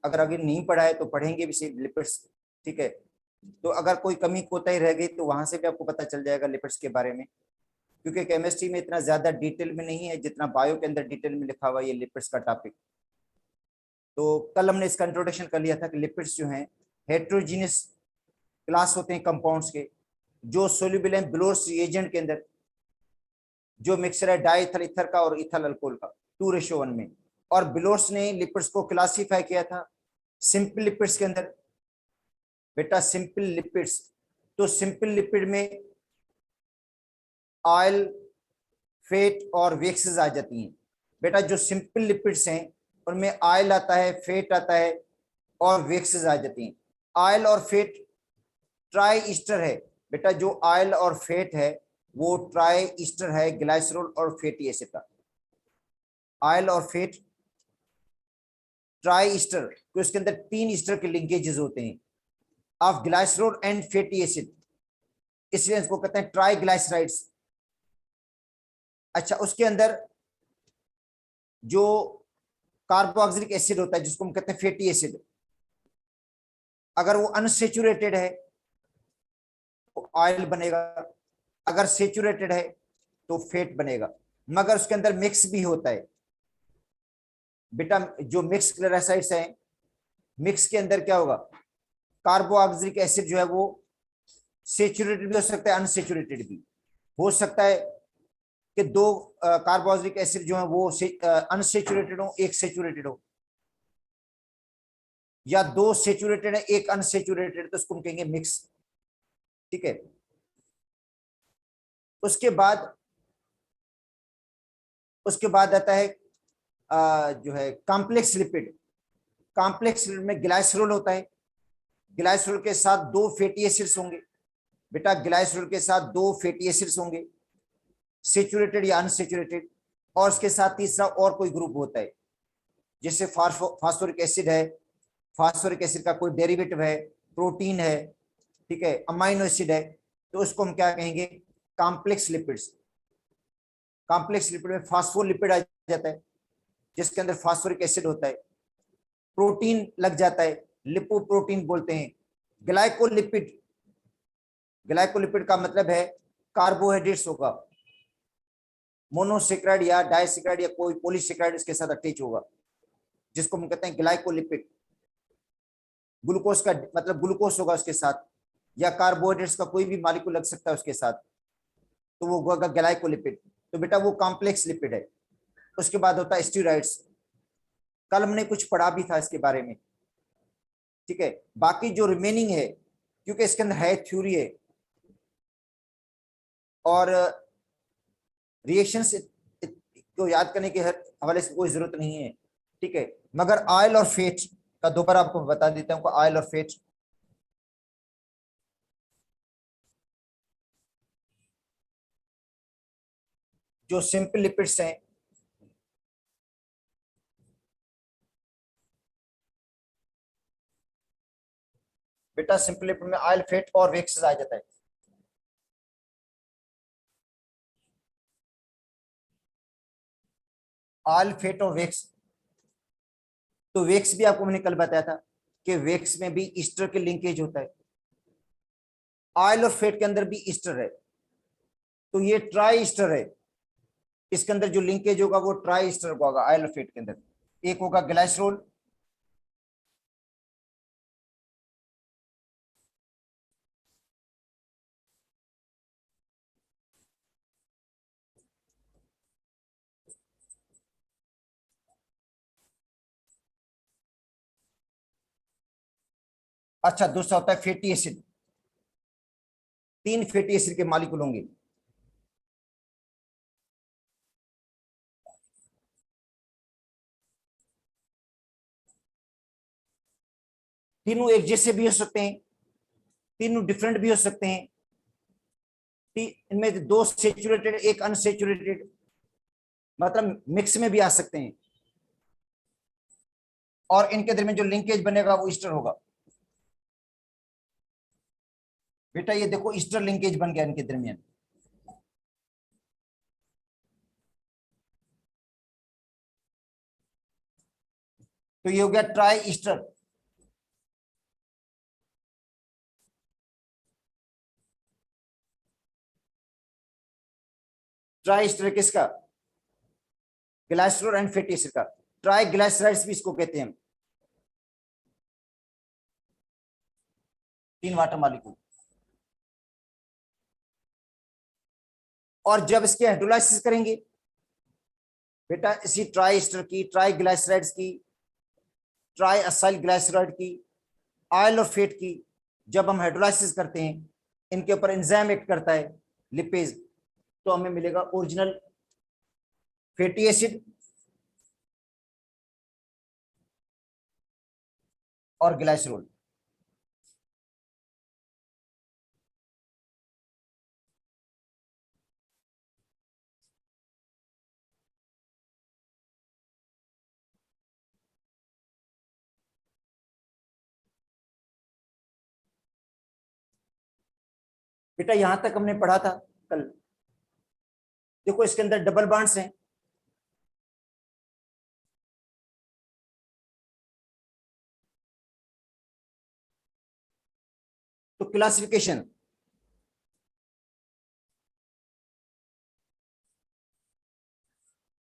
अगर अगर नहीं पढ़ा है तो पढ़ेंगे भी सिर्फ लिपिड्स, ठीक है। तो अगर कोई कमी कोताही रह गई तो वहां से भी आपको पता चल जाएगा लिपिड्स के बारे में, क्योंकि केमिस्ट्री में इतना ज्यादा डिटेल में नहीं है जितना बायो के अंदर डिटेल में लिखा हुआ ये लिपिड्स का टॉपिक। तो कल हमने इसका इंट्रोडक्शन कर लिया था कि लिपिड्स जो हैं हेट्रोजीनियस क्लास होते हैं कंपाउंड्स के, जो सोल्यूबल हैं ब्लोर्स रिएजेंट के अंदर, जो मिक्सचर है डाइथल ईथर का और इथल अल्कोहल का 2:1 में। और ब्लोर्स ने लिपिड्स को क्लासीफाई किया था सिंपल लिपिड्स के अंदर। बेटा सिंपल लिपिड्स, तो सिंपल लिपिड में ऑयल, फैट और वेक्सेस आ जाती हैं। बेटा जो सिंपल लिपिड्स हैं उनमें ऑयल आता है, फैट आता है और वेक्सेस आ जाती हैं। ऑयल और फैट ट्राई ईस्टर है। बेटा जो ऑयल और फैट है वो ट्राई ईस्टर है ग्लाइसरॉल और फैटी एसिड का। ऑयल और फैट ट्राई ईस्टर, तो इसके अंदर 3 ईस्टर के लिंकेजेस होते हैं of glycerol and fatty acid, इसलिए इसको कहते हैं ट्राई ग्लाइसराइड्स। अच्छा, उसके अंदर जो कार्बोक्सिलिक एसिड होता है जिसको हम कहते हैं फैटी एसिड, अगर वो अनसेचुरेटेड है तो ऑयल बनेगा, अगर सेचुरेटेड है तो फैट बनेगा, मगर उसके अंदर मिक्स भी होता है। बेटा जो मिक्स ग्लाइसराइड्स हैं, मिक्स के अंदर क्या होगा, कार्बोक्सिलिक एसिड जो है वो सेचुरेटेड भी हो सकता है, अनसेचुरेटेड भी हो सकता है कि 2 कार्बोक्सिलिक एसिड जो है वो अनसेचुरेटेड हो, एक सेचुरेटेड हो, या 2 सेचुरेटेड है एक अनसेचुरेटेड, तो उसको हम कहेंगे मिक्स, ठीक है। उसके बाद आता है जो है कॉम्प्लेक्स लिपिड। कॉम्प्लेक्स लिपिड में ग्लाइसरॉल होता है, ग्लाइसरॉल के साथ 2 फैटी एसिड्स होंगे। बेटा ग्लाइसरॉल के साथ 2 फैटी एसिड्स होंगे, सेचुरेटेड या अनसेचुरेटेड, और उसके साथ तीसरा और कोई ग्रुप होता है, जैसे फास्फोरिक एसिड है, फास्फोरिक एसिड का कोई डेरिवेटिव है, प्रोटीन है, ठीक है, अमाइनो एसिड है, तो उसको हम क्या कहेंगे, कॉम्प्लेक्स लिपिड्स। कॉम्प्लेक्स लिपिड में फास्फोलिपिड आ जाता है जिसके अंदर फास्फोरिक एसिड होता है, प्रोटीन लग जाता है, लिपोप्रोटीन बोलते हैं। ग्लाइकोलिपिड, ग्लाइकोलिपिड का मतलब है कार्बोहाइड्रेट्स होगा, मोनोसेक्राइड या डाइसेक्राइड या कोई पॉलीसेक्राइड इसके साथ अटैच होगा, जिसको हम कहते हैं ग्लाइकोलिपिड। ग्लूकोज का मतलब ग्लूकोज होगा उसके साथ, या कार्बोहाइड्रेट्स का कोई भी मॉलिक्यूल लग सकता है उसके साथ, तो वो होगा ग्लाइकोलिपिड। तो बेटा वो कॉम्प्लेक्स लिपिड है। उसके बाद होता है स्टेरॉइड्स, कल हमने कुछ पढ़ा भी था इसके बारे में, ठीक है। बाकी जो रिमेनिंग है, क्योंकि इसके अंदर है थ्योरी है और रिएक्शंस को याद करने के हवाले से कोई जरूरत नहीं है, ठीक है। मगर ऑयल और फैट का दोबारा आपको बता देता हूं, ऑयल और फैट जो सिंपल लिपिड्स हैं, बेटा सिंपल लिपिड में ऑयल, फैट और वेक्सेस आ जाता है। ऑयल, फैट और वेक्स, तो वेक्स भी आपको मैंने कल बताया था कि वेक्स में भी ईस्टर के लिंकेज होता है, ऑयल और फैट के अंदर भी ईस्टर है, तो ये ट्राई ईस्टर है। इसके अंदर जो लिंकेज होगा वो ट्राई ईस्टर होगा ऑयल और फैट के अंदर। एक होगा ग्लाइसरॉल, अच्छा दूसरा होता है फैटी एसिड। 3 फैटी एसिड के मॉलिक्यूल होंगे, तीनों एक जैसे भी हो सकते हैं, तीनों डिफरेंट भी हो सकते हैं, इनमें 2 सेचुरेटेड एक अनसेचुरेटेड, मतलब मिक्स में भी आ सकते हैं, और इनके दरमियान जो लिंकेज बनेगा वो ईस्टर होगा। बेटा ये देखो ईस्टर लिंकेज बन गया इनके दरमियान, तो ये हो गया ट्राई ईस्टर। ट्राई ईस्टर किसका? ग्लाइसरोल एंड फैटी एसिड का। ट्राई ग्लाइसराइड्स भी इसको कहते हैं, 3 वाटर मॉलिक्यूल। और जब इसके हाइड्रोलाइसिस करेंगे बेटा, इसी ट्राई ईस्टर की, ट्राई ग्लाइसराइड्स की, ट्राई असाइल ग्लाइसराइड की, ऑयल और फेट की, जब हम हाइड्रोलाइसिस करते हैं, इनके ऊपर एंजाइम एक्ट करता है लिपेज, तो हमें मिलेगा ओरिजिनल फैटी एसिड और ग्लाइसरोल। बेटा यहां तक हमने पढ़ा था कल। देखो इसके अंदर डबल बॉन्ड्स हैं, तो क्लासिफिकेशन,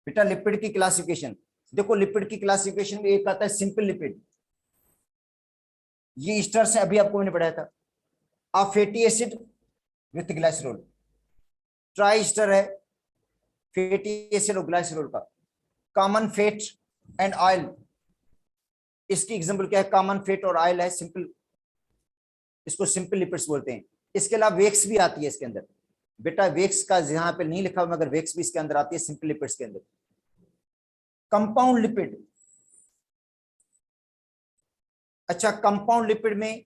बेटा लिपिड की क्लासिफिकेशन, देखो लिपिड की क्लासिफिकेशन में एक आता है सिंपल लिपिड, ये ईस्टर से अभी आपको मैंने पढ़ाया था। आ fatty acid with glycerol, triester है फैटी एसिड और ग्लाइसरोल का। कॉमन फैट एंड ऑयल, इसकी एग्जांपल क्या है? कॉमन फैट और ऑयल है, सिंपल, इसको सिंपल लिपिड्स बोलते हैं। इसके अलावा वेक्स भी आती है इसके अंदर। बेटा वेक्स का यहाँ पे नहीं लिखा हुआ मगर वेक्स भी इसके अंदर आती है सिंपल लिपिड्स के अंदर। कंपाउंड लिपिड, अच्छा कंपाउंड लिपिड में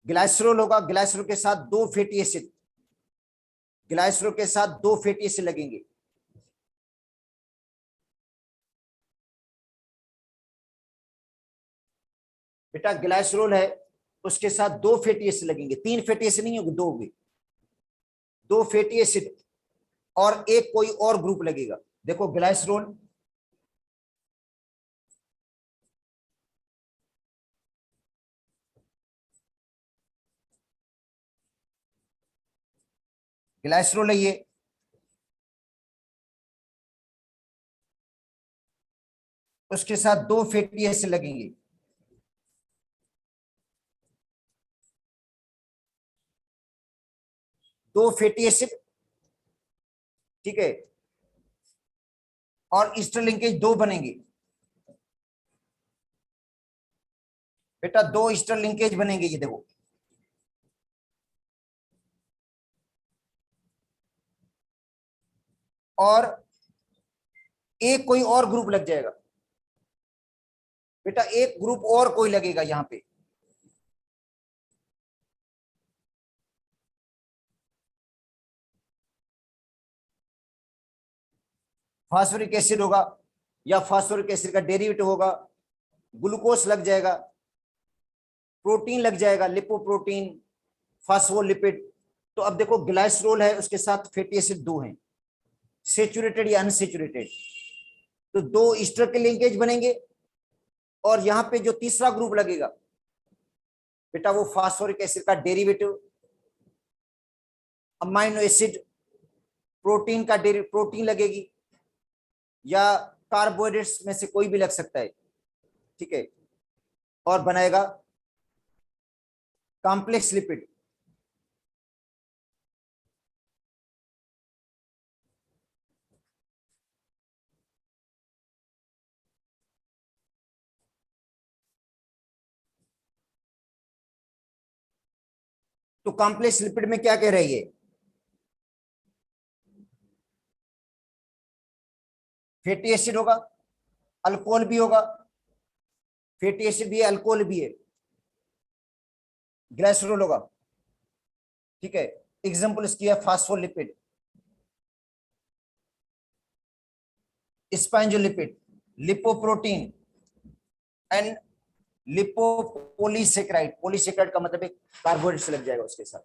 ग्लाइसरोल होगा, ग्लाइसरोल के साथ 2 फैटी एसिड, ग्लाइसरोल के साथ 2 फैटी एसिड लगेंगे। बेटा ग्लाइसरोल है, उसके साथ 2 फैटी एसिड लगेंगे, 3 फैटी एसिड नहीं होगी, 2 होगी, 2 फैटी एसिड और एक कोई और ग्रुप लगेगा। देखो ग्लाइसरोल, ग्लाइसरोल है ये, उसके साथ 2 फैटी एसिड लगेंगे, दो फैटी एसिड, ठीक है, और ईस्टर लिंकेज 2 बनेंगे। बेटा 2 ईस्टर लिंकेज बनेंगे, ये देखो, और एक कोई और ग्रुप लग जाएगा। बेटा एक ग्रुप और कोई लगेगा यहां पे, फास्फोरिक एसिड होगा या फास्फोरिक एसिड का डेरिवेटिव होगा, ग्लूकोज लग जाएगा, प्रोटीन लग जाएगा, लिपोप्रोटीन, फास्फोलिपिड। तो अब देखो ग्लाइसरोल है, उसके साथ फैटी एसिड 2 हैं, सेचुरेटेड या अनसेचुरेटेड, तो 2 ईस्टर के लिंकेज बनेंगे। और यहां पे जो तीसरा ग्रुप लगेगा बेटा वो फास्फोरिक एसिड का डेरिवेटिव, अमाइनो एसिड, प्रोटीन का प्रोटीन लगेगी, या कार्बोहाइड्रेट्स में से कोई भी लग सकता है, ठीक है, और बनाएगा कॉम्प्लेक्स लिपिड। तो कॉम्प्लेक्स लिपिड में क्या कह रही है? फैटी एसिड होगा, अल्कोहल भी होगा, फैटी एसिड भी है, अल्कोहल भी है, ग्लाइसरोल होगा, ठीक है। एग्जांपल इसकी है फास्फोलिपिड, स्पाइंजोलिपिड, लिपोप्रोटीन एंड लिपोपोलीसेक्राइड। पोलीसेक्राइड का मतलब एक कार्बोहाइड्रेट से लग जाएगा उसके साथ।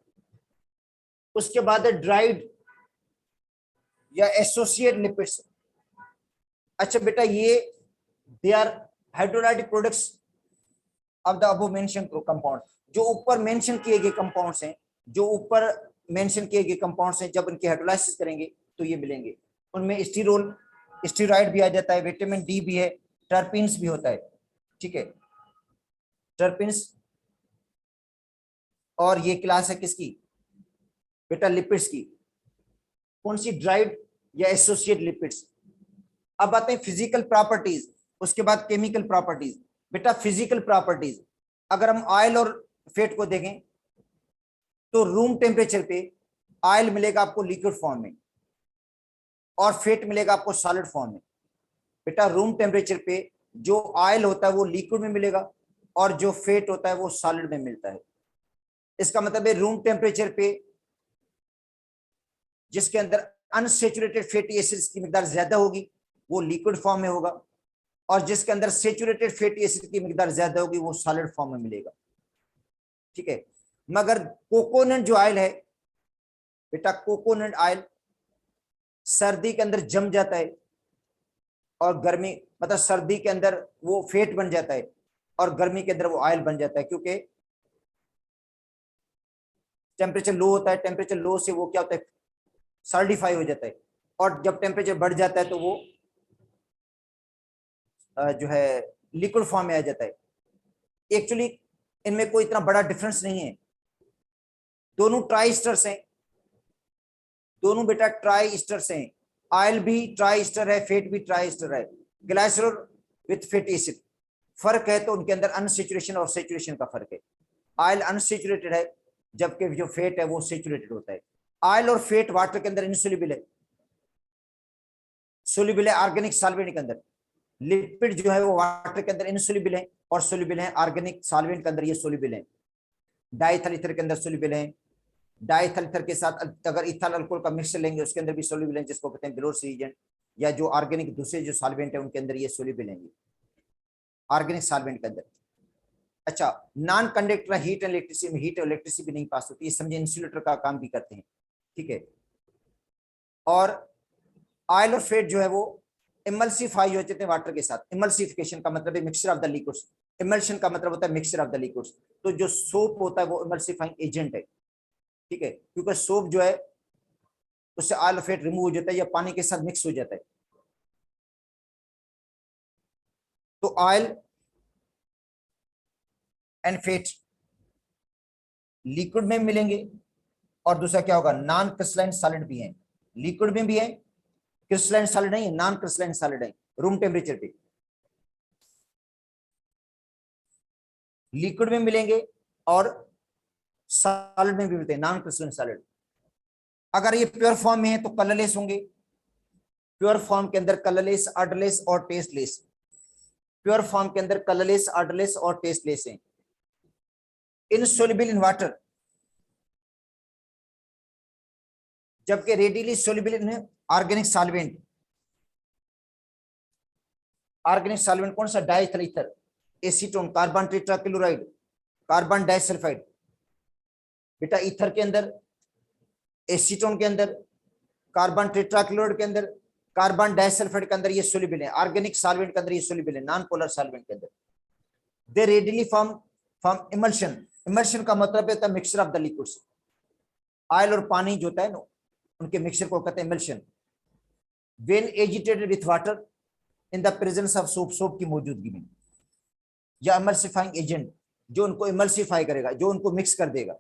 उसके बाद है ड्राइड या एसोसिएट लिपिड्स। अच्छा बेटा ये they are hydrolytic products of the above mention compound. जो ऊपर मेंशन किए गए कंपाउंड्स हैं, जो ऊपर मेंशन किए गए कंपाउंड्स हैं, जब इनकी हाइड्रोलाइसिस करेंगे तो ये मिलेंगे। उनमें स्टीरोल, स्टीरॉइड भी आ जाता है, विटामिन डी भी है, टर्पिन्स भी होता है, ठीक है, टर्पिन्स। और ये क्लास है किसकी बेटा, लिपिड्स की। कौन सी, ड्राइड या एसोसिएट लिपिड्स। अब आते हैं फिजिकल प्रॉपर्टीज, उसके बाद केमिकल प्रॉपर्टीज। बेटा फिजिकल प्रॉपर्टीज, अगर हम ऑयल और फैट को देखें तो रूम टेम्परेचर पे ऑयल मिलेगा आपको लिक्विड फॉर्म में और फैट मिलेगा आपको सॉलिड फॉर्म में। बेटा रूम टेम्परेचर पे जो ऑयल होता है वो लिक्विड में मिलेगा और जो फैट होता है वो सॉलिड में मिलता है। इसका मतलब है रूम टेम्परेचर पे जिसके अंदर अनसेचुरेटेड फैटी एसिड्स की मिकदार ज्यादा होगी वो लिक्विड फॉर्म में होगा, और जिसके अंदर सेचुरेटेड फैटी एसिड की मिकदार ज्यादा होगी वो सॉलिड फॉर्म में मिलेगा, ठीक है। मगर कोकोनट जो ऑयल है बेटा, कोकोनट ऑयल सर्दी के अंदर जम जाता है और गर्मी, मतलब सर्दी के अंदर वो फैट बन जाता है और गर्मी के अंदर वो ऑयल बन जाता है, क्योंकि टेम्परेचर लो होता है। टेम्परेचर लो से वो क्या होता है, सॉलिडिफाई हो जाता है, और जब टेम्परेचर बढ़ जाता है तो वो जो है लिक्विड फॉर्म में आ जाता है। एक्चुअली इनमें कोई इतना बड़ा डिफरेंस नहीं है, दोनों ट्राई स्टर्स हैं, दोनों बेटा ट्राई स्टर्स हैं। ऑयल भी ट्राई स्टर है, फैट भी ट्राई स्टर है, ग्लाइसरॉल विथ फैटी एसिड। फर्क है तो उनके अंदर अनसेचुरेशन और सेचुरेशन का फर्क है। ऑयल अनसेचुरेटेड है जबकि जो फैट है वो सेचुरेटेड होता है। ऑयल और फैट वाटर के अंदर इनसोल्यूबल है, सोल्यूबल है ऑर्गेनिक सॉल्वेंट के अंदर। लिपिड जो है वो वाटर के अंदर इनसोल्यूबल है और सोल्यूबल है ऑर्गेनिक सॉल्वेंट के अंदर, ये सोल्यूबल है। डाइथल ईथर के अंदर सोल्यूबल है, डाइथल ईथर के साथ अगर इथाइल अल्कोहल का मिक्सचर लेंगे उसके अंदर भी सोल्यूबल है, जिसको कहते हैं ग्लोस रीजेंट, या जो ऑर्गेनिक दूसरे जो सॉल्वेंट है उनके अंदर ये सोल्यूबल है ऑर्गेनिक सॉल्वेंट के अंदर। अच्छा, non conductor heat and electricity में हीट और इलेक्ट्रिसिटी भी नहीं पास होती, ये समझे इंसुलेटर का काम भी करते हैं, ठीक है। और ऑयल और फैट जो है वो इमल्सिफाई हो जाते हैं वाटर के साथ। इमल्सिफिकेशन का मतलब है mixture of the liquids, emulsion का मतलब होता है मिक्सचर ऑफ द लिक्विड्स। तो जो सोप होता है वो इमल्सिफाइंग एजेंट है, ठीक है, क्योंकि सोप जो है उससे ऑयल और फैट रिमूव हो जाता है या पानी के साथ मिक्स हो जाता है। तो ऑयल एंड फैट लिक्विड में मिलेंगे, और दूसरा क्या होगा, नॉन क्रिस्टलाइन सॉलिड भी है, लिक्विड में भी है, क्रिस्टलाइन सॉलिड नहीं है, नॉन क्रिस्टलाइन सॉलिड है रूम टेम्परेचर पे। लिक्विड में मिलेंगे और सॉलिड में भी मिलते हैं, नॉन क्रिस्टलाइन सॉलिड। अगर ये प्योर फॉर्म में है तो कलरलेस होंगे, प्योर फॉर्म के अंदर कलरलेस, ऑर्डरलेस और टेस्टलेस। प्योर फॉर्म के अंदर कलरलेस, ऑर्डरलेस और टेस्टलेस हैं। इनसोल्युबल इन वाटर, जबकि readily soluble in organic solvent. Organic solvent कौन सा, diethyl ether, acetone, carbon tetrachloride, carbon disulphide. बेटा ईथर के अंदर, एसीटोन के अंदर, कार्बन टेट्राक्लोराइड के अंदर, कार्बन डाइसल्फाइड के अंदर ये सोल्युबल है, ऑर्गेनिक सॉल्वेंट के अंदर ये सोल्युबल है, नॉन पोलर सॉल्वेंट के अंदर। They readily form from emulsion. Emulsion का मतलब होता है mixture of the liquids. Oil और पानी जो होता है ना, उनके मिक्सचर को कहते हैं emulsion. When agitated with water in the presence of soap, soap की मौजूदगी में, या इमल्सिफाइंग एजेंट जो उनको इमल्सिफाई करेगा, जो उनको मिक्स कर देगा।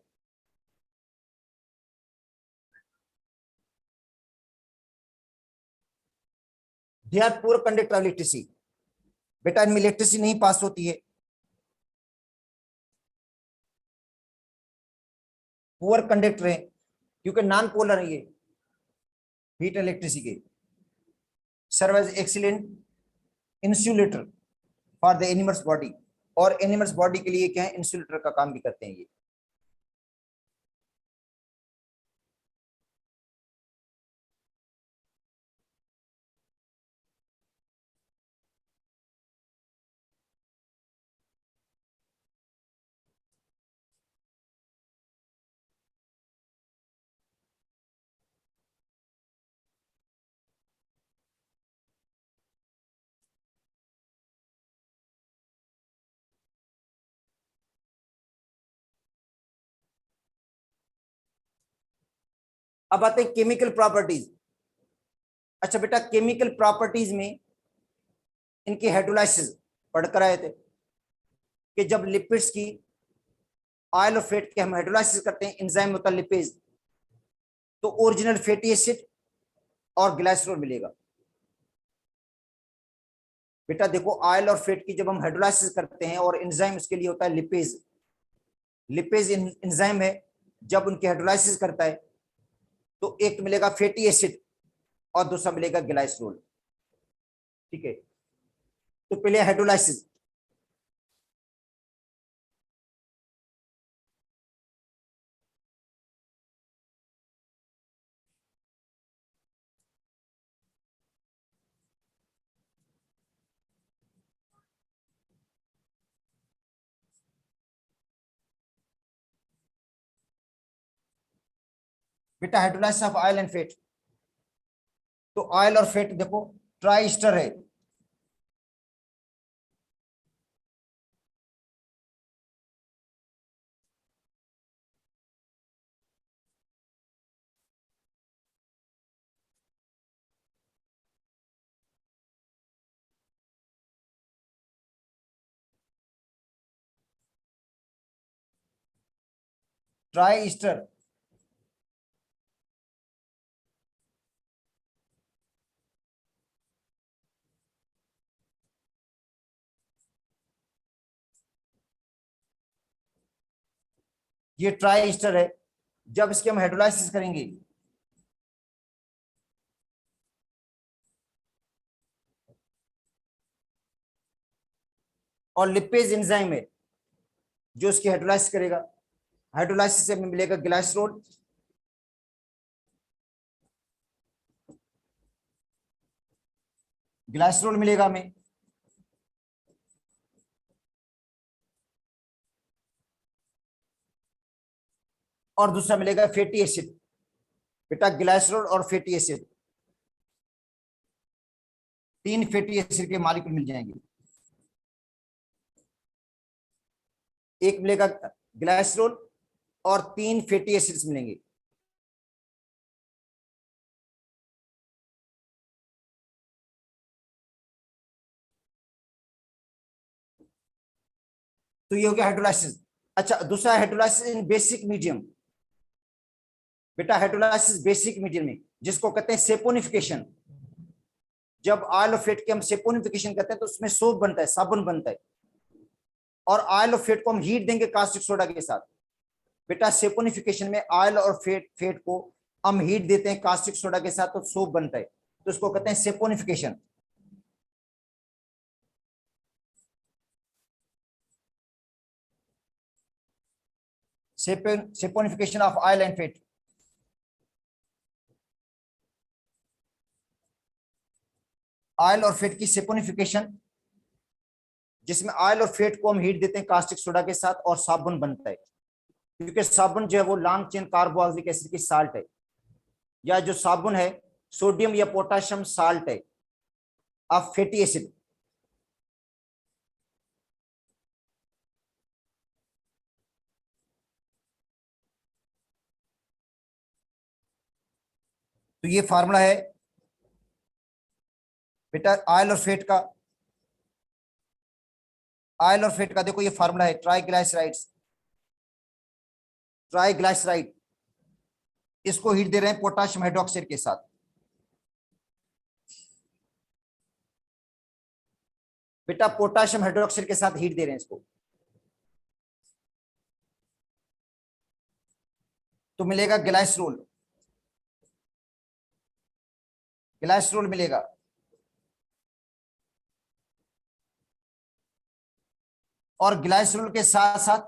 They are poor conductor of electricity. बेटा इनमें इलेक्ट्रिसिटी नहीं पास होती है, पुअर कंडक्टर है क्योंकि नॉन पोलर है ये, हीट इलेक्ट्रिसिटी के। Serve as excellent insulator for the animals body, और एनिमल्स बॉडी के लिए क्या है, इंसुलेटर का काम भी करते हैं ये। अब आते हैं केमिकल प्रॉपर्टीज। अच्छा बेटा, केमिकल प्रॉपर्टीज में इनकी हाइड्रोलाइसिस पढ़कर आए थे कि जब लिपिड्स की ऑयल और फैट के हम हाइड्रोलाइसिस करते हैं, एंजाइम होता है लिपेज, तो ओरिजिनल फैटी एसिड और ग्लाइसरॉल मिलेगा। बेटा देखो, ऑयल और फैट की जब हम हाइड्रोलाइसिस करते हैं और एंजाइम उसके लिए होता है लिपेज, लिपेज एंजाइम है, जब उनकी हाइड्रोलाइसिस करता है तो एक मिलेगा फैटी एसिड और दूसरा मिलेगा ग्लाइसरॉल। ठीक है, तो पहले हाइड्रोलाइसिस। बेटा hydrolysis of oil and fat, तो ऑयल और फैट देखो ट्राई ईस्टर है, ट्राई ईस्टर। ये ट्राई ईस्टर है, जब इसके हम हाइड्रोलाइसिस करेंगे और लिपेज एंजाइम है जो इसकी हाइड्रोलाइसिस करेगा, हाइड्रोलाइसिस से हमें मिलेगा ग्लाइसरॉल, ग्लाइसरॉल मिलेगा हमें, और दूसरा मिलेगा फैटी एसिड। बेटा ग्लाइसरॉल और फैटी एसिड, तीन फैटी एसिड के मॉलिक्यूल मिल जाएंगे। एक मिलेगा ग्लाइसरॉल और तीन फैटी एसिड्स मिलेंगे। तो ये हो गया हाइड्रोलाइसिस। अच्छा, दूसरा हाइड्रोलाइसिस इन बेसिक मीडियम। बेटा हाइड्रोलाइसिस बेसिक मीडियम में, जिसको कहते हैं सेपोनिफिकेशन। जब ऑयल और फैट के हम सेपोनिफिकेशन करते हैं तो उसमें सोप बनता है, साबुन बनता है, और ऑयल और फैट को हम हीट देंगे कास्टिक सोडा के साथ। बेटा सेपोनिफिकेशन में ऑयल और फैट को हम हीट देते हैं कास्टिक सोडा के साथ तो सोप बनता है, तो उसको कहते हैं saponification. Saponification of oil and fat. Oil और फैट की सेपोनिफिकेशन, जिसमें ऑयल और फैट को हम हीट देते हैं कास्टिक सोडा के साथ और साबुन बनता है, क्योंकि साबुन जो है वो लॉन्ग चेन कार्बोक्सिलिक एसिड की साल्ट है, या जो साबुन है सोडियम या पोटाशियम साल्ट है ऑफ फैटी एसिड। तो ये फार्मूला है बेटा ऑयल और फैट का। ऑयल और फैट का देखो ये फार्मूला है, ट्राइग्लाइसराइड्स, ट्राइग्लाइसराइड, इसको हीट दे रहे हैं पोटाशियम हाइड्रोक्साइड के साथ। बेटा पोटाशियम हाइड्रोक्साइड के साथ हीट दे रहे हैं इसको, तो मिलेगा ग्लाइसरोल, ग्लाइसरोल मिलेगा। और ग्लाइसरोल के साथ साथ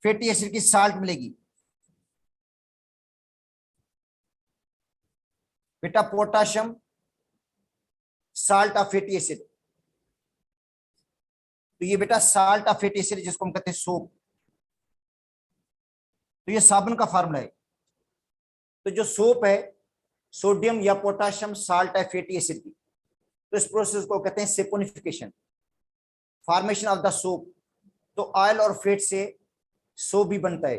फैटी एसिड की साल्ट मिलेगी। बेटा potassium salt of fatty acid, तो ये बेटा साल्ट ऑफ फैटी एसिड जिसको हम कहते हैं सोप, तो ये साबुन का फार्मूला है। तो जो सोप है सोडियम या पोटाशियम साल्ट है फैटी एसिड की, तो इस प्रोसेस को कहते हैं saponification, formation of the soap. तो ऑयल और फैट से सोप भी बनता है।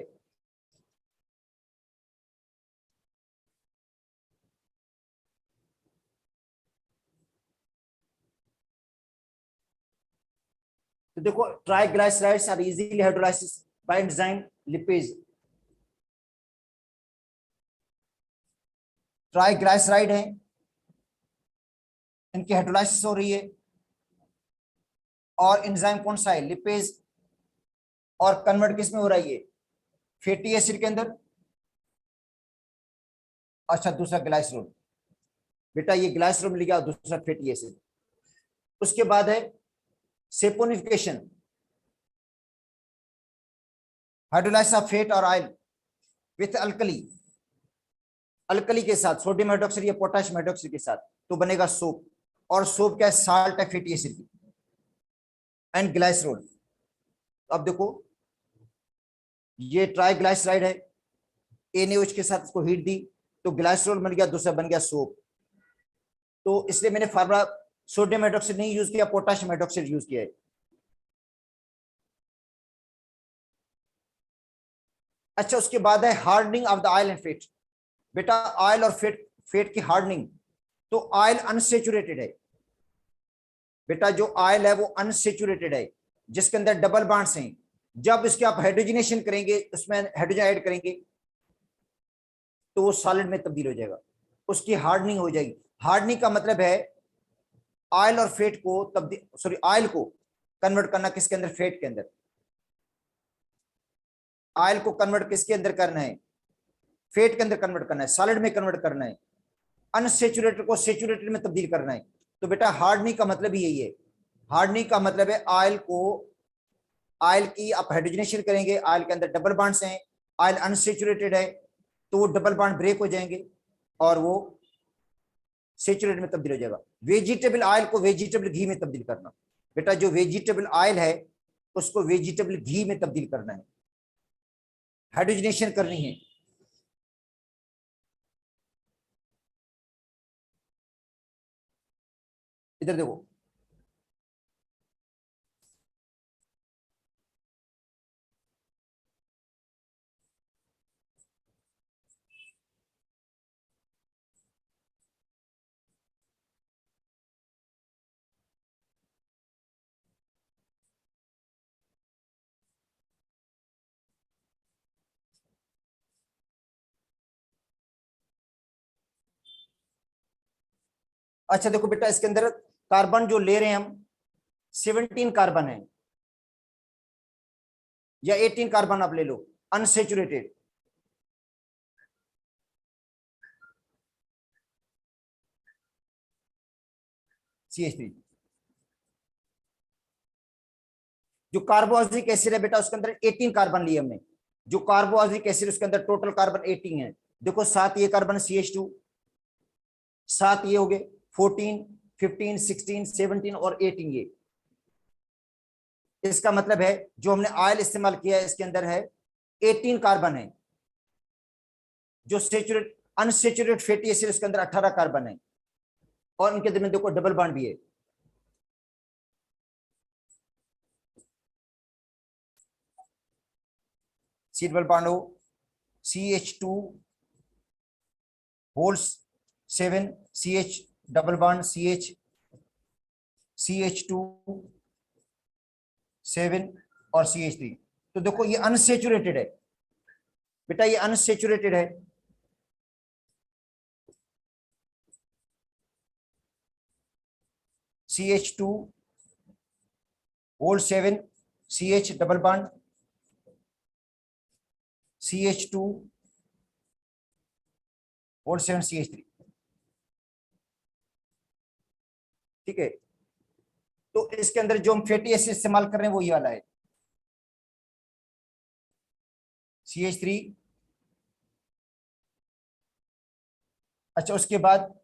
तो देखो triglycerides are easily hydrolysis by enzyme lipase. Triglyceride है, इनकी हाइड्रोलाइसिस हो रही है, और एंजाइम कौन सा है? लिपेज। और कन्वर्ट किस में हो रहा है ये? फैटी एसिड के अंदर। अच्छा, दूसरा ग्लाइसरोल, बेटा ये ग्लाइसरोल मिल गया, दूसरा फैटी एसिड। उसके बाद है सेपोनिफिकेशन, हाइड्रोलाइसिस ऑफ फैट और ऑयल विथ अल्कली, अल्कली के साथ सोडियम हाइड्रोक्साइड या पोटेशियम हाइड्रोक्साइड के साथ, तो बनेगा सोप। और सोप क्या है? साल्ट है फैटी एसिड की, एंड ग्लाइसरोल। अब देखो ये ट्राइग्लाइसराइड है, NaOH के साथ इसको हीट दी तो ग्लाइसरोल बन गया, दूसरा बन गया सोप। तो इसलिए मैंने फार्मूला सोडियम हाइड्रोक्साइड नहीं यूज किया, पोटेशियम हाइड्रोक्साइड यूज किया है। अच्छा, उसके बाद है hardening of the oil and fat. बेटा ऑयल और फैट की हार्डनिंग, तो ऑयल अनसेचुरेटेड है। बेटा जो ऑयल है वो अनसेचुरेटेड है, जिसके अंदर डबल बॉन्ड्स हैं। जब इसके आप हाइड्रोजनेशन करेंगे, उसमें हाइड्रोजन ऐड करेंगे, तो वो सॉलिड में तब्दील हो जाएगा, उसकी हार्डनिंग हो जाएगी। हार्डनिंग का मतलब है ऑयल और फैट को ऑयल को कन्वर्ट करना किसके अंदर? फैट के अंदर। ऑयल को कन्वर्ट किसके अंदर करना है? फैट के अंदर कन्वर्ट करना है, सॉलिड में कन्वर्ट करना है, अनसेचुरेटेड को सेचुरेटेड में तब्दील करना है। तो बेटा हार्डनिंग का मतलब ही यही है। हार्डनिंग का मतलब है ऑयल की आप हाइड्रोजनेशन करेंगे, ऑयल के अंदर डबल बॉन्ड्स हैं, ऑयल अनसेचुरेटेड है, तो वो डबल बॉन्ड ब्रेक हो जाएंगे और वो सेचुरेटेड में तब्दील हो जाएगा। वेजिटेबल ऑयल को वेजिटेबल घी में तब्दील करना। बेटा जो वेजिटेबल ऑयल है उसको वेजिटेबल घी में तब्दील करना है, हाइड्रोजनेशन करनी है। इधर देखो, अच्छा देखो बेटा, इसके अंदर कार्बन जो ले रहे हैं हम 17 कार्बन है या 18 कार्बन आप ले लो, अनसेचुरेटेड। CH3 जो कार्बोक्सिलिक एसिड है बेटा, उसके अंदर 18 कार्बन लिए हमने। जो कार्बोक्सिलिक एसिड उसके अंदर टोटल कार्बन 18 है। देखो 7 ये कार्बन CH2, 7 ये हो गए, 14, 15, 16, 17 और 18 ये। इसका मतलब है जो हमने ऑयल इस्तेमाल किया है इसके अंदर है 18 कार्बन है। जो अनसेचुरेटेड फैटी एसिड उसके अंदर 18 कार्बन है, और इनके दरमियान देखो डबल बॉन्ड भी है। सी डबल बॉन्ड हो, CH2 holes 7, CH double bond CH2 7 और CH3। तो देखो ये अनसेचुरेटेड है बेटा, ये अनसेचुरेटेड है। CH2 whole 7, CH double bond CH2 whole 7 CH3। ठीक है, तो इसके अंदर जो हम फैटी एसिड इस्तेमाल कर रहे हैं वो ये वाला है CH3। अच्छा उसके बाद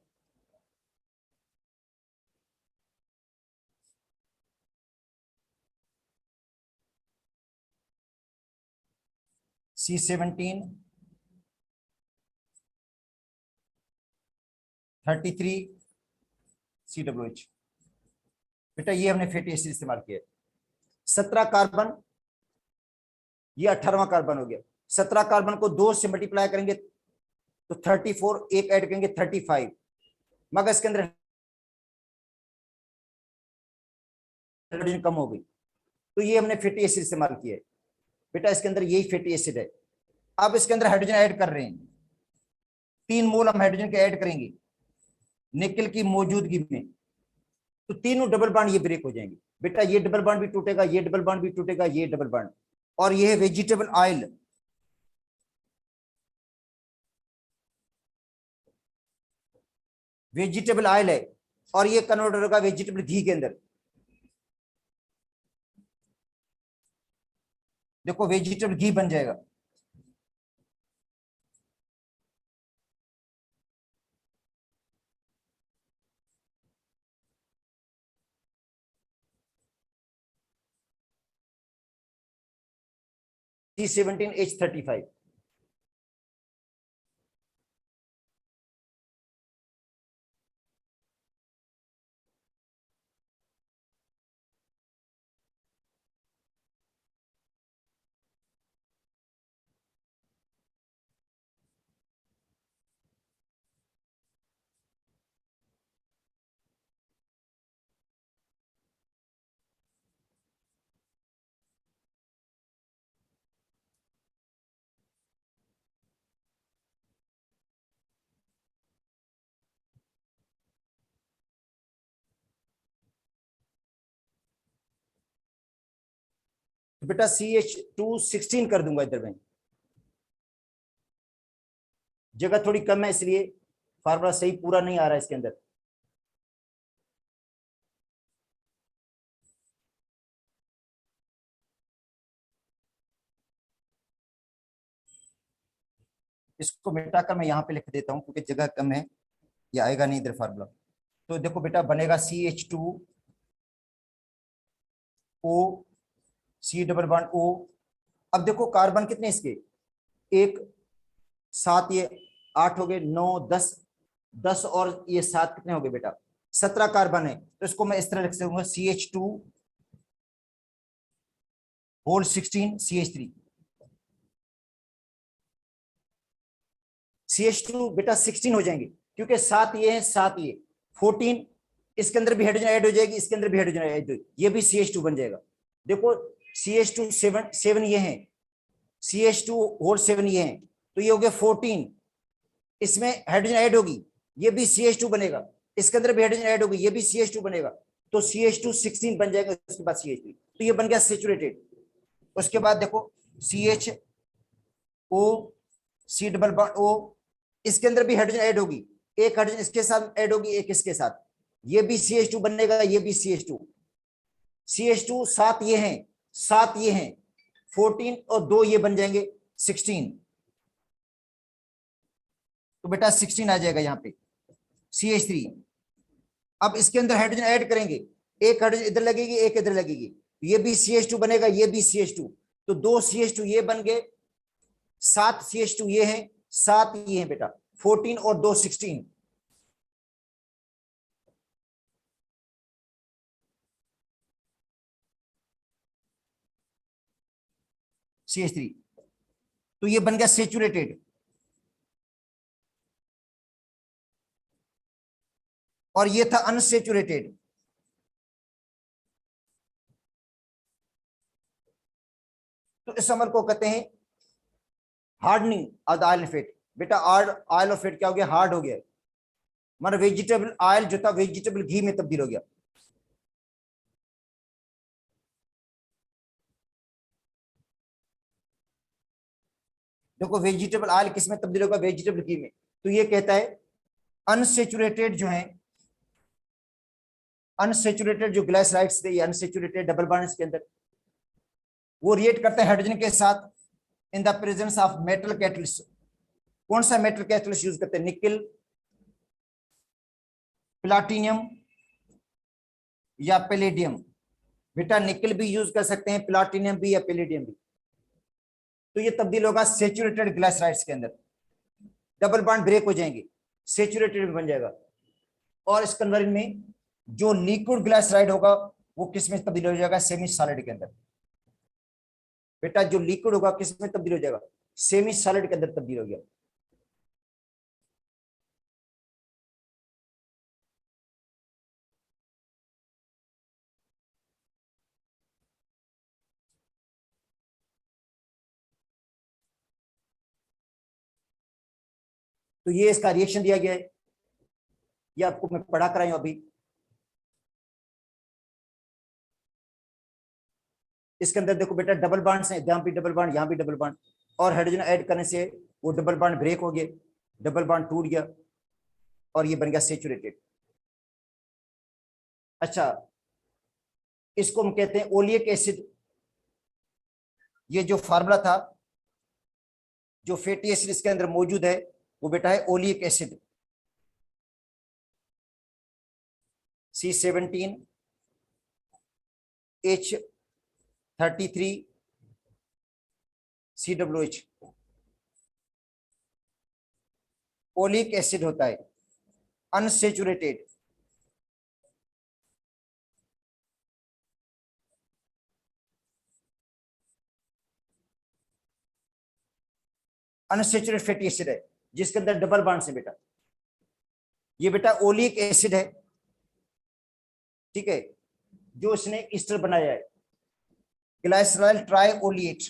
C17 33 COH। बेटा ये हमने फैटी एसिड इस्तेमाल किया। 17 कार्बन, ये 18वां कार्बन हो गया। 17 कार्बन को 2 से मल्टीप्लाई करेंगे तो 34, एक ऐड करेंगे 35, मगर इसके अंदर हाइड्रोजन कम हो गई। तो ये हमने फैटी एसिड इस्तेमाल किया है बेटा, इसके अंदर यही फैटी एसिड है। अब इसके अंदर हाइड्रोजन ऐड कर रहे हैं, 3 मोल हम हाइड्रोजन के ऐड करेंगे निकल की मौजूदगी में, तो तीनों डबल बॉन्ड ये ब्रेक हो जाएंगे बेटा। ये डबल बॉन्ड भी टूटेगा, ये डबल बॉन्ड भी टूटेगा, ये डबल बॉन्ड, और ये है वेजिटेबल ऑयल। वेजिटेबल ऑयल है और ये कन्वर्ट होगा वेजिटेबल घी के अंदर। देखो वेजिटेबल घी बन जाएगा। C17H35। तो बेटा CH2 16 कर दूंगा इधर में, जगह थोड़ी कम है इसलिए फार्मूला सही पूरा नहीं आ रहा है इसके अंदर। इसको मिटाकर मैं यहाँ पे लिख देता हूँ क्योंकि जगह कम है, ये आएगा नहीं इधर फार्मूला। तो देखो बेटा बनेगा CH2O, C double bond O। अब देखो कार्बन कितने इसके, 1 7, ये 8 हो गए, 9 10, 10 और ये 7 कितने हो गए बेटा, 17 कार्बन है। तो इसको मैं इस तरह लिख सकूंगा CH2 होल 16 CH3। CH2 बेटा 16 हो जाएंगे क्योंकि 7 ये है, 7 ये 14, इसके अंदर भी हाइड्रोजन ऐड हो जाएगी, इसके अंदर भी हाइड्रोजन ऐड हो, ये भी CH2 बन जाएगा। देखो CH2 7 ये है, CH2 होल 7 ये है, तो ये हो गया 14, इसमें हाइड्रोजन ऐड होगी, ये भी CH2 बनेगा, इसके अंदर भी हाइड्रोजन ऐड होगी, ये भी CH2 बनेगा, तो CH2 16 बन जाएगा, उसके बाद CH3, तो ये बन गया सेचुरेटेड। उसके बाद देखो CHO, C double bond O, इसके अंदर भी हाइड्रोजन ऐड होगी, एक हाइड्रोजन इसके साथ ऐड होगी, एक इसके साथ, ये भी CH2 बनेगा, ये भी CH2। CH2 7 ये हैं, 7 ये हैं, 14 और 2 ये बन जाएंगे 16, तो बेटा 16 आ जाएगा यहाँ पे CH3। अब इसके अंदर हाइड्रोजन ऐड करेंगे, एक हाइड्रोजन इधर लगेगी, एक इधर लगेगी, ये भी CH2 बनेगा, ये भी CH2, तो 2 CH2 ये बन गए, 7 CH2 ये हैं, 7 ये हैं बेटा, 14 और 2 16। CH3, तो ये बन गया सेचुरेटेड, और ये था अनसेचुरेटेड। तो इस अमल को कहते हैं hardening of the oil fat. बेटा ऑयल ऑफ फेट क्या हो गया, हार्ड हो गया, माना वेजिटेबल ऑयल जो था वेजिटेबल घी में तब्दील हो गया। देखो वेजिटेबल ऑयल किस में तब्दील होगा, वेजिटेबल घी में। तो ये कहता है अनसेचुरेटेड जो है, अनसेचुरेटेड जो ग्लाइसराइड्स थे, अनसेचुरेटेड डबल बॉन्ड्स के अंदर वो रिएक्ट करता है हाइड्रोजन के साथ in the presence of metal catalyst. कौन सा मेटल कैटलिस्ट यूज करते हैं, निकल, प्लाटिनियम या पैलेडियम। बेटा निकल भी यूज कर सकते हैं, प्लाटिनियम भी या पैलेडियम भी। तो ये तब्दील होगा सेचुरेटेड ग्लाइसराइड्स के अंदर, डबल बॉन्ड ब्रेक हो जाएंगे, सेचुरेटेड बन जाएगा। और इस कन्वर्जन में जो लिक्विड ग्लाइसराइड होगा वो किस में तब्दील हो जाएगा, सेमी सॉलिड के अंदर। बेटा जो लिक्विड होगा किस में तब्दील हो जाएगा, सेमी सॉलिड के अंदर तब्दील हो गया। तो ये इसका रिएक्शन दिया गया है, ये आपको मैं पढ़ा कर रहा हूं अभी। इसके अंदर देखो बेटा डबल बॉन्ड्स हैं, यहां भी डबल बॉन्ड, यहां भी डबल बॉन्ड, और हाइड्रोजन ऐड करने से वो डबल बॉन्ड ब्रेक हो गया, डबल बॉन्ड टूट गया और ये बन गया सेचुरेटेड। अच्छा, इसको हम कहते हैं ओलिक एसिड। ये जो फार्मूला था, जो फैटी एसिड इसके अंदर मौजूद है, वो बेटा है oleic acid, C17H33COOH oleic acid होता है, अनसेचुरेटेड। अनसेचुरेटेड फैटी एसिड है जिसके अंदर डबल बॉन्ड्स है बेटा। ये बेटा ओलिक एसिड है, ठीक है, जो इसने ईस्टर बनाया है, ग्लाइसरॉल ट्राइओलिएट।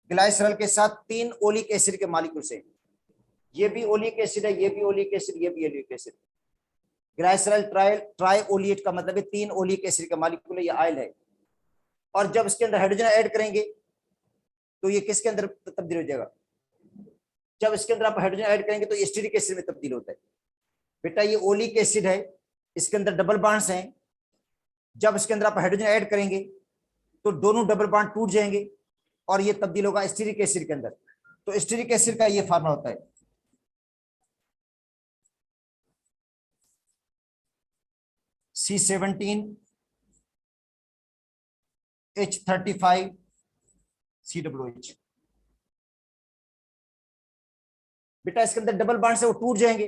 ग्लाइसरॉल के साथ 3 ओलिक एसिड के मॉलिक्यूल्स हैं, ये भी ओलिक एसिड है, ये भी ओलिक एसिड, ये भी ओलिक एसिड। ग्लाइसरॉल ट्राइओलिएट का मतलब है 3 ओलिक एसिड का मॉलिक्यूल है, ये आयल है। और जब इसके अंदर हाइड्रोजन ऐड करेंगे तो ये किसके अंदर तब्दील हो जाएगा? जब इसके अंदर आप हाइड्रोजन ऐड करेंगे तो एस्टेरिक एसिड में तब्दील होता है। बेटा ये ओलिक एसिड है, इसके अंदर डबल बॉन्ड्स हैं, जब इसके अंदर आप हाइड्रोजन ऐड करेंगे तो दोनों डबल बॉन्ड टूट जाएंगे और ये तब्दील होगा एस्टेरिक एसिड के अंदर। तो एस्टेरिक एसिड का ये फार्मूला होता है, C17H35COOH। बेटा इसके अंदर डबल बॉन्ड से वो टूट जाएंगे,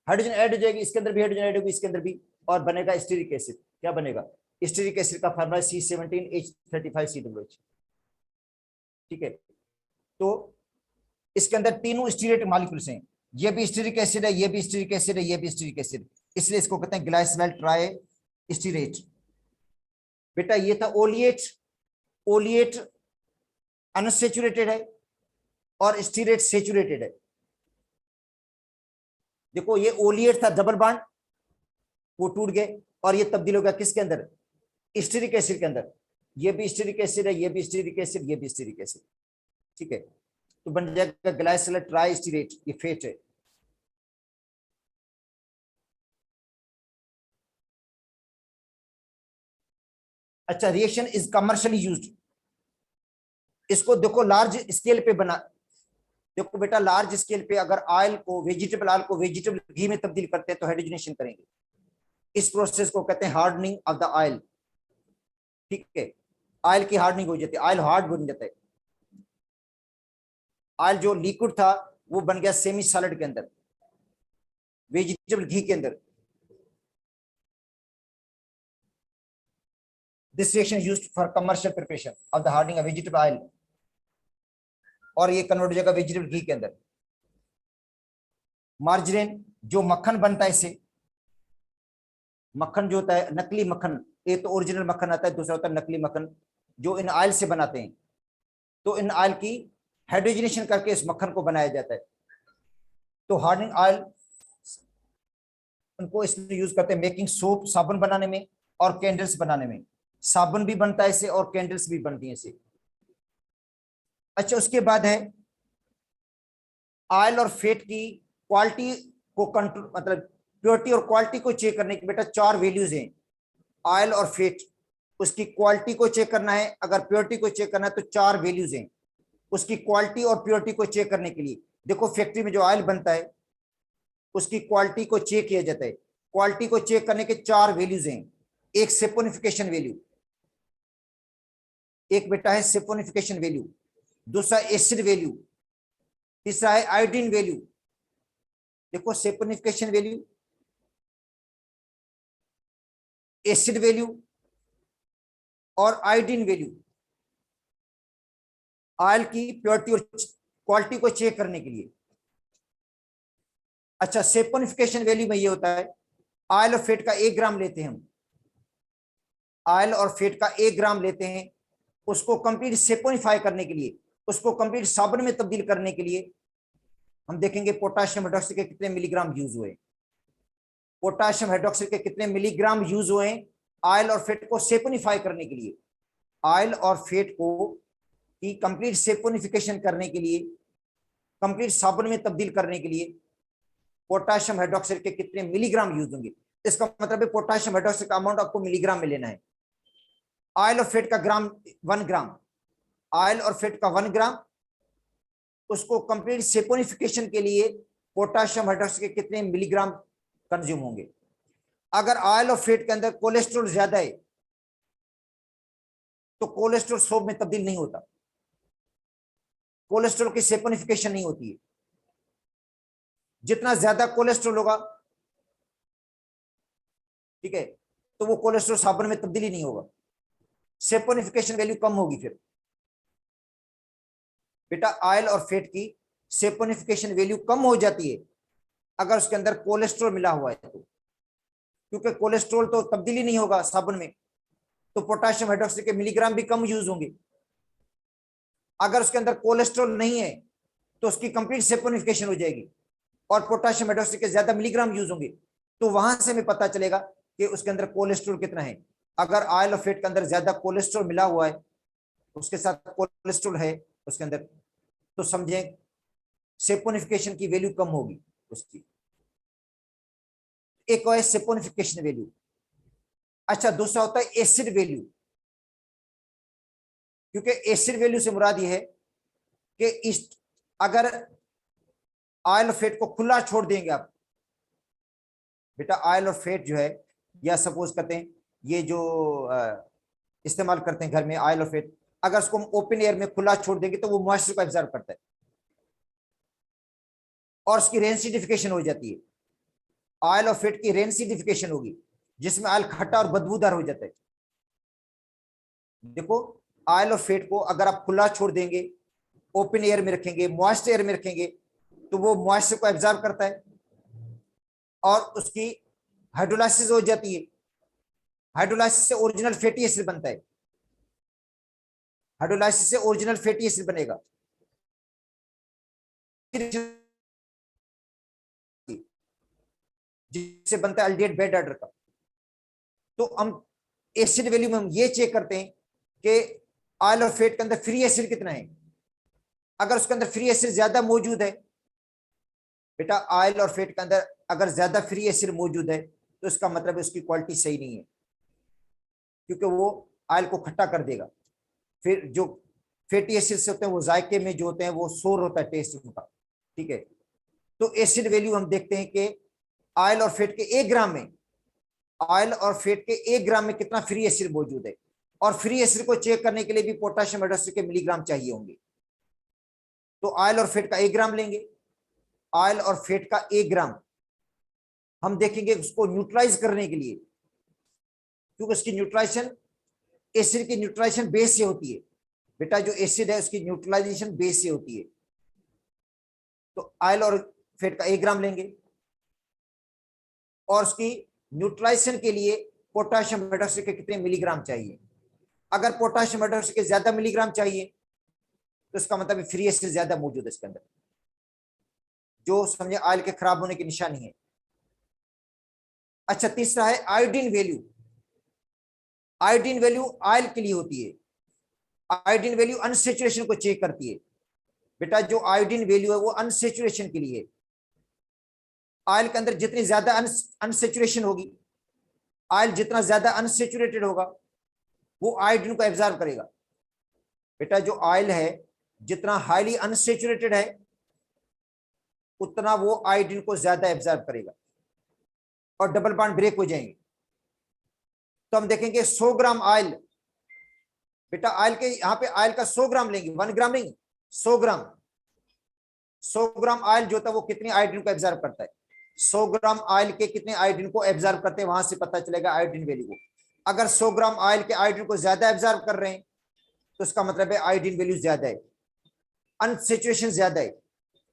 हाइड्रोजन ऐड हो जाएगी, इसके अंदर भी हाइड्रोजन ऐड होगी, इसके अंदर भी, और बनेगा एस्टेरिक एसिड। क्या बनेगा? एस्टेरिक एसिड का फार्मूला C17H35COOH, ठीक है। तो इसके अंदर तीनों स्टीरेट मॉलिक्यूल्स हैं, ये भी स्टीरिक एसिड है, ये भी स्टीरिक एसिड है, ये भी स्टीरिक एसिड, इसलिए इसको कहते हैं ग्लाइसरॉल ट्राई स्टीरेट। बेटा ये था ओलिएट, ओलिएट अनसेचुरेटेड है और स्टीरेट सेचुरेटेड है। देखो ये ओलिएट था, डबल बॉन्ड वो टूट गए और ये तब्दील हो गया किसके अंदर? स्टीरिक एसिड के अंदर। ये भी स्टीरिक एसिड है, ये भी स्टीरिक एसिड, ये भी स्टीरिक एसिड, ठीक है। तो बन जाएगा ग्लाइसरॉल ट्राई स्टीरेट, ये फेट है। अच्छा, रिएक्शन इज कमर्शियली यूज्ड। इसको देखो लार्ज स्केल पे बना, देखो बेटा लार्ज स्केल पे अगर ऑयल को, वेजिटेबल ऑयल को वेजिटेबल घी में तब्दील करते हैं तो हाइड्रोजनेशन करेंगे, इस प्रोसेस को कहते हैं हार्डनिंग ऑफ द ऑयल, ठीक है। ऑयल की हार्डनिंग हो जाती है, ऑयल हार्ड बन जाता है। ऑयल जो लिक्विड था वो बन गया सेमी सॉलिड के अंदर, वेजिटेबल घी के अंदर। This reaction used for commercial preparation of the hardening of vegetable oil, और ये कन्वर्ट हो जाएगा वेजिटेबल घी के अंदर। मार्जरीन जो मक्खन बनता है, इससे मक्खन जो होता है, नकली मक्खन, एक तो ओरिजिनल मक्खन आता है, दूसरा होता है नकली मक्खन, जो इन ऑयल से बनाते हैं। तो इन ऑयल की हाइड्रोजनेशन करके इस मक्खन को बनाया जाता है। तो हार्डनिंग ऑयल उनको इसमें यूज करते हैं मेकिंग सोप, साबुन बनाने में, और कैंडल्स बनाने में। साबुन भी बनता है इससे और कैंडल्स भी बनती हैं इससे। अच्छा, उसके बाद है ऑयल और फैट की क्वालिटी को कंट्रोल, मतलब प्योरिटी और क्वालिटी को चेक करने की बेटा 4 वैल्यूज हैं। ऑयल और फैट, उसकी क्वालिटी को चेक करना है, अगर प्योरिटी को चेक करना है तो 4 वैल्यूज हैं उसकी क्वालिटी और प्योरिटी को चेक करने के लिए। देखो फैक्ट्री में जो ऑयल बनता है उसकी क्वालिटी को चेक किया जाता है, क्वालिटी को चेक करने के 4 वैल्यूज हैं। एक सेपोनिफिकेशन वैल्यू, एक बेटा है सेपोनिफिकेशन वैल्यू, दूसरा एसिड वैल्यू, तीसरा है आयोडीन वैल्यू। देखो सेपोनिफिकेशन वैल्यू, एसिड वैल्यू और आयोडीन वैल्यू, ऑयल की प्योरिटी और क्वालिटी को चेक करने के लिए। अच्छा, सेपोनिफिकेशन वैल्यू में ये होता है, ऑयल और फैट का 1 ग्राम लेते हैं हम, ऑयल और फैट का 1 ग्राम लेते हैं, उसको कंप्लीट सेपोनिफाई करने के लिए, उसको कंप्लीट साबुन में तब्दील करने के लिए हम देखेंगे पोटाशियम हाइड्रोक्साइड के कितने मिलीग्राम यूज हुए, पोटाशियम हाइड्रोक्साइड के कितने मिलीग्राम यूज हुए ऑयल और फेट को सेपोनिफाई करने के लिए, ऑयल और फेट को की कंप्लीट सेपोनिफिकेशन करने के लिए, कंप्लीट साबुन में तब्दील करने के लिए पोटाशियम हाइड्रोक्साइड के कितने मिलीग्राम यूज होंगे। इसका मतलब है पोटाशियम हाइड्रोक्साइड का अमाउंट आपको मिलीग्राम में लेना है। ऑयल और फेट का ग्राम 1 ग्राम, ऑयल और फेट का 1 ग्राम, उसको कंप्लीट सेपोनिफिकेशन के लिए पोटाशियम हाइड्रोक्साइड के कितने मिलीग्राम कंज्यूम होंगे। अगर ऑयल और फेट के अंदर कोलेस्ट्रॉल ज्यादा है तो कोलेस्ट्रॉल सोप में तब्दील नहीं होता, कोलेस्ट्रॉल की सेपोनिफिकेशन नहीं होती है। जितना ज्यादा कोलेस्ट्रॉल होगा, ठीक है, तो वो कोलेस्ट्रॉल साबुन में तब्दीली नहीं होगा, सेपोनिफिकेशन वैल्यू कम होगी। फिर बेटा ऑयल और फेट की सेपोनिफिकेशन वैल्यू कम हो जाती है अगर उसके अंदर कोलेस्ट्रॉल मिला हुआ है तो, क्योंकि कोलेस्ट्रॉल तो तब्दीली नहीं होगा साबुन में, तो पोटाशियम हाइड्रोक्साइड के मिलीग्राम भी कम यूज होंगे। अगर उसके अंदर कोलेस्ट्रॉल नहीं है तो उसकी कंप्लीट सेपोनिफिकेशन हो जाएगी और पोटाशियम हाइड्रोक्साइड के ज्यादा मिलीग्राम यूज होंगे। तो वहां से हमें पता चलेगा कि उसके अंदर कोलेस्ट्रॉल कितना है। अगर ऑयल और फेट के अंदर ज्यादा कोलेस्ट्रॉल मिला हुआ है, उसके साथ कोलेस्ट्रॉल है उसके अंदर, तो समझें सेपोनिफिकेशन की वैल्यू कम होगी उसकी। एक है सेपोनिफिकेशन वैल्यू। अच्छा, दूसरा होता है एसिड वैल्यू, क्योंकि एसिड वैल्यू से मुराद यह है कि इस अगर ऑयल और फेट को खुला छोड़ देंगे आप, बेटा ऑयल और फेट जो है, या सपोज करते हैं ये जो इस्तेमाल करते हैं घर में ऑयल और फेट, अगर उसको हम ओपन एयर में खुला छोड़ देंगे तो वो मॉइस्चर को एब्जॉर्ब करता है और उसकी रेंसिडिफिकेशन हो जाती है। ऑयल और फेट की रेंसिडिफिकेशन होगी जिसमें ऑयल खट्टा और बदबूदार हो जाता है। देखो, ऑयल और फेट को अगर आप खुला छोड़ देंगे, ओपन एयर में रखेंगे, मॉइस्ट एयर में रखेंगे, तो वो मॉइस्चर को एब्जॉर्ब करता है और उसकी हाइड्रोलाइसिस हो जाती है। हाइड्रोलाइसिस से ओरिजिनल फैटी एसिड बनता है, हाइड्रोलाइसिस से ओरिजिनल फैटी एसिड बनेगा, जिससे बनता है अल्डिहाइड बेड ऑर्डर का। तो हम एसिड वैल्यू में हम ये चेक करते हैं कि ऑयल और फेट के अंदर फ्री एसिड कितना है। अगर उसके अंदर फ्री एसिड ज्यादा मौजूद है, बेटा ऑयल और फेट के अंदर अगर ज्यादा फ्री एसिड मौजूद है तो इसका मतलब उसकी क्वालिटी सही नहीं है, क्योंकि वो ऑयल को खट्टा कर देगा। फिर जो फैटी एसिड्स होते हैं वो जायके में जो होते हैं वो सोर होता है टेस्ट उनका, ठीक है। तो एसिड वैल्यू हम देखते हैं कि ऑयल और फेट के 1 ग्राम में, ऑयल और फेट के 1 ग्राम में कितना फ्री एसिड मौजूद है, और फ्री एसिड को चेक करने के लिए भी पोटाशियम हाइड्रोक्साइड के मिलीग्राम चाहिए होंगे। तो ऑयल और फेट का 1 ग्राम लेंगे, ऑयल और फेट का 1 ग्राम हम देखेंगे उसको न्यूट्रलाइज करने के लिए, क्योंकि उसकी न्यूट्रलाइजेशन एसिड की न्यूट्रलाइजेशन बेस से होती है। बेटा जो एसिड है उसकी न्यूट्रलाइजेशन बेस से होती है। तो ऑयल और फेट का 1 ग्राम लेंगे और उसकी न्यूट्रलाइजेशन के लिए पोटाशियम हाइड्रोक्साइड के कितने मिलीग्राम चाहिए। अगर पोटाशियम हाइड्रोक्साइड के ज्यादा मिलीग्राम चाहिए तो इसका मतलब फ्री एसिड ज्यादा मौजूद है इसके अंदर, जो समझे ऑयल के खराब होने की निशानी है। अच्छा, तीसरा है iodine value. Iodine value oil के लिए होती है। आयोडीन वैल्यू अनसेचुरेशन को चेक करती है। बेटा जो आयोडीन वैल्यू है वो अनसेचुरेशन के लिए है। ऑयल के अंदर जितनी ज्यादा अनसेचुरेशन होगी, ऑयल जितना ज्यादा अनसेचुरेटेड होगा वो आयोडीन को एब्जॉर्ब करेगा। बेटा जो ऑयल है जितना हाईली अनसेचुरेटेड है उतना वो आयोडीन को ज्यादा एब्जॉर्ब करेगा और डबल बॉन्ड ब्रेक हो जाएंगे। तो हम देखेंगे 100 ग्राम ऑयल, बेटा ऑयल के यहां पे ऑयल का 100 ग्राम लेंगे, 1 ग्राम नहीं, 100 ग्राम। 100 ग्राम ऑयल जो था वो कितनी आयोडीन को एब्जॉर्ब करता है। 100 ग्राम ऑयल के कितने आयोडीन को एब्जॉर्ब करते हैं, वहां से पता चलेगा आयोडीन वैल्यू को। अगर 100 ग्राम ऑयल के आयोडीन को ज्यादा एब्जॉर्ब कर रहे हैं तो इसका मतलब है आयोडीन वैल्यू ज्यादा है, अनसेचुरेशन ज्यादा है।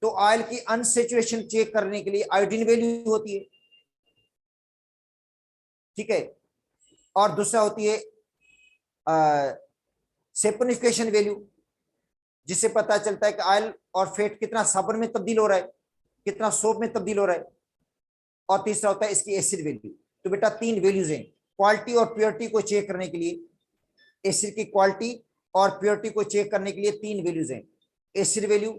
तो ऑयल की अनसेचुरेशन चेक करने के लिए आयोडीन वैल्यू होती है, ठीक है। और दूसरा होती है सेपोनिफिकेशन वैल्यू, जिससे पता चलता है कि ऑयल और फैट कितना साबुन में तब्दील हो रहा है। कितना सोप में तब्दील हो रहा है, और तीसरा होता है इसकी एसिड वैल्यू। तो बेटा तीन वैल्यूज हैं क्वालिटी और प्योरिटी को चेक करने के लिए, एसिड की क्वालिटी और प्योरिटी को चेक करने के लिए तीन वैल्यूज हैं, एसिड वैल्यू,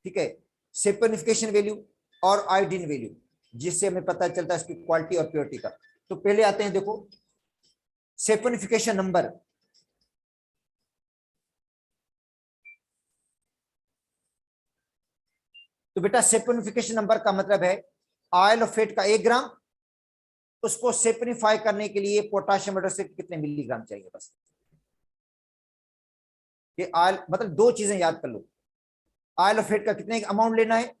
ठीक है, सेपनिफिकेशन वैल्यू और आयोडीन वैल्यू, जिससे हमें पता चलता है इसकी क्वालिटी और प्योरिटी का। तो पहले आते हैं, देखो सेपनिफिकेशन नंबर। तो बेटा सेपनिफिकेशन नंबर का मतलब है ऑयल ऑफ फेट का 1 ग्राम, उसको सेपनिफाई करने के लिए पोटाशियम हाइड्रोक्साइड कितने मिलीग्राम चाहिए, बस ये ऑयल, मतलब दो चीजें याद कर लो, ऑयल ऑफ फेट का कितने अमाउंट लेना है,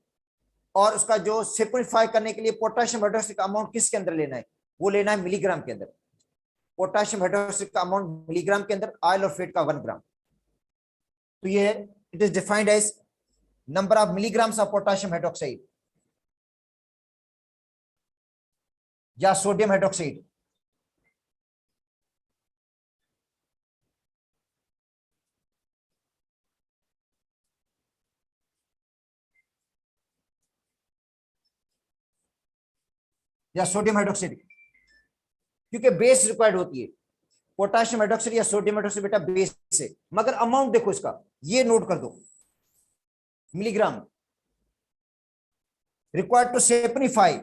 और उसका जो सेपनिफाई करने के लिए पोटाशियम हाइड्रोक्साइड का अमाउंट किसके अंदर लेना है, वो लेना है मिलीग्राम के अंदर। पोटाशियम हाइड्रोक्साइड का अमाउंट मिलीग्राम के अंदर, ऑयल ऑफ फेट का 1 ग्राम। तो ये है, it is defined as number of milligrams of potassium hydroxide या सोडियम हाइड्रोक्साइड। या सोडियम हाइड्रोक्साइड, क्योंकि बेस रिक्वायर्ड होती है, पोटाशियम हाइड्रोक्साइड या सोडियम हाइड्रोक्साइड बेटा बेस है, मगर अमाउंट देखो इसका, ये नोट कर दो, मिलीग्राम रिक्वायर्ड टू सेपनिफाई,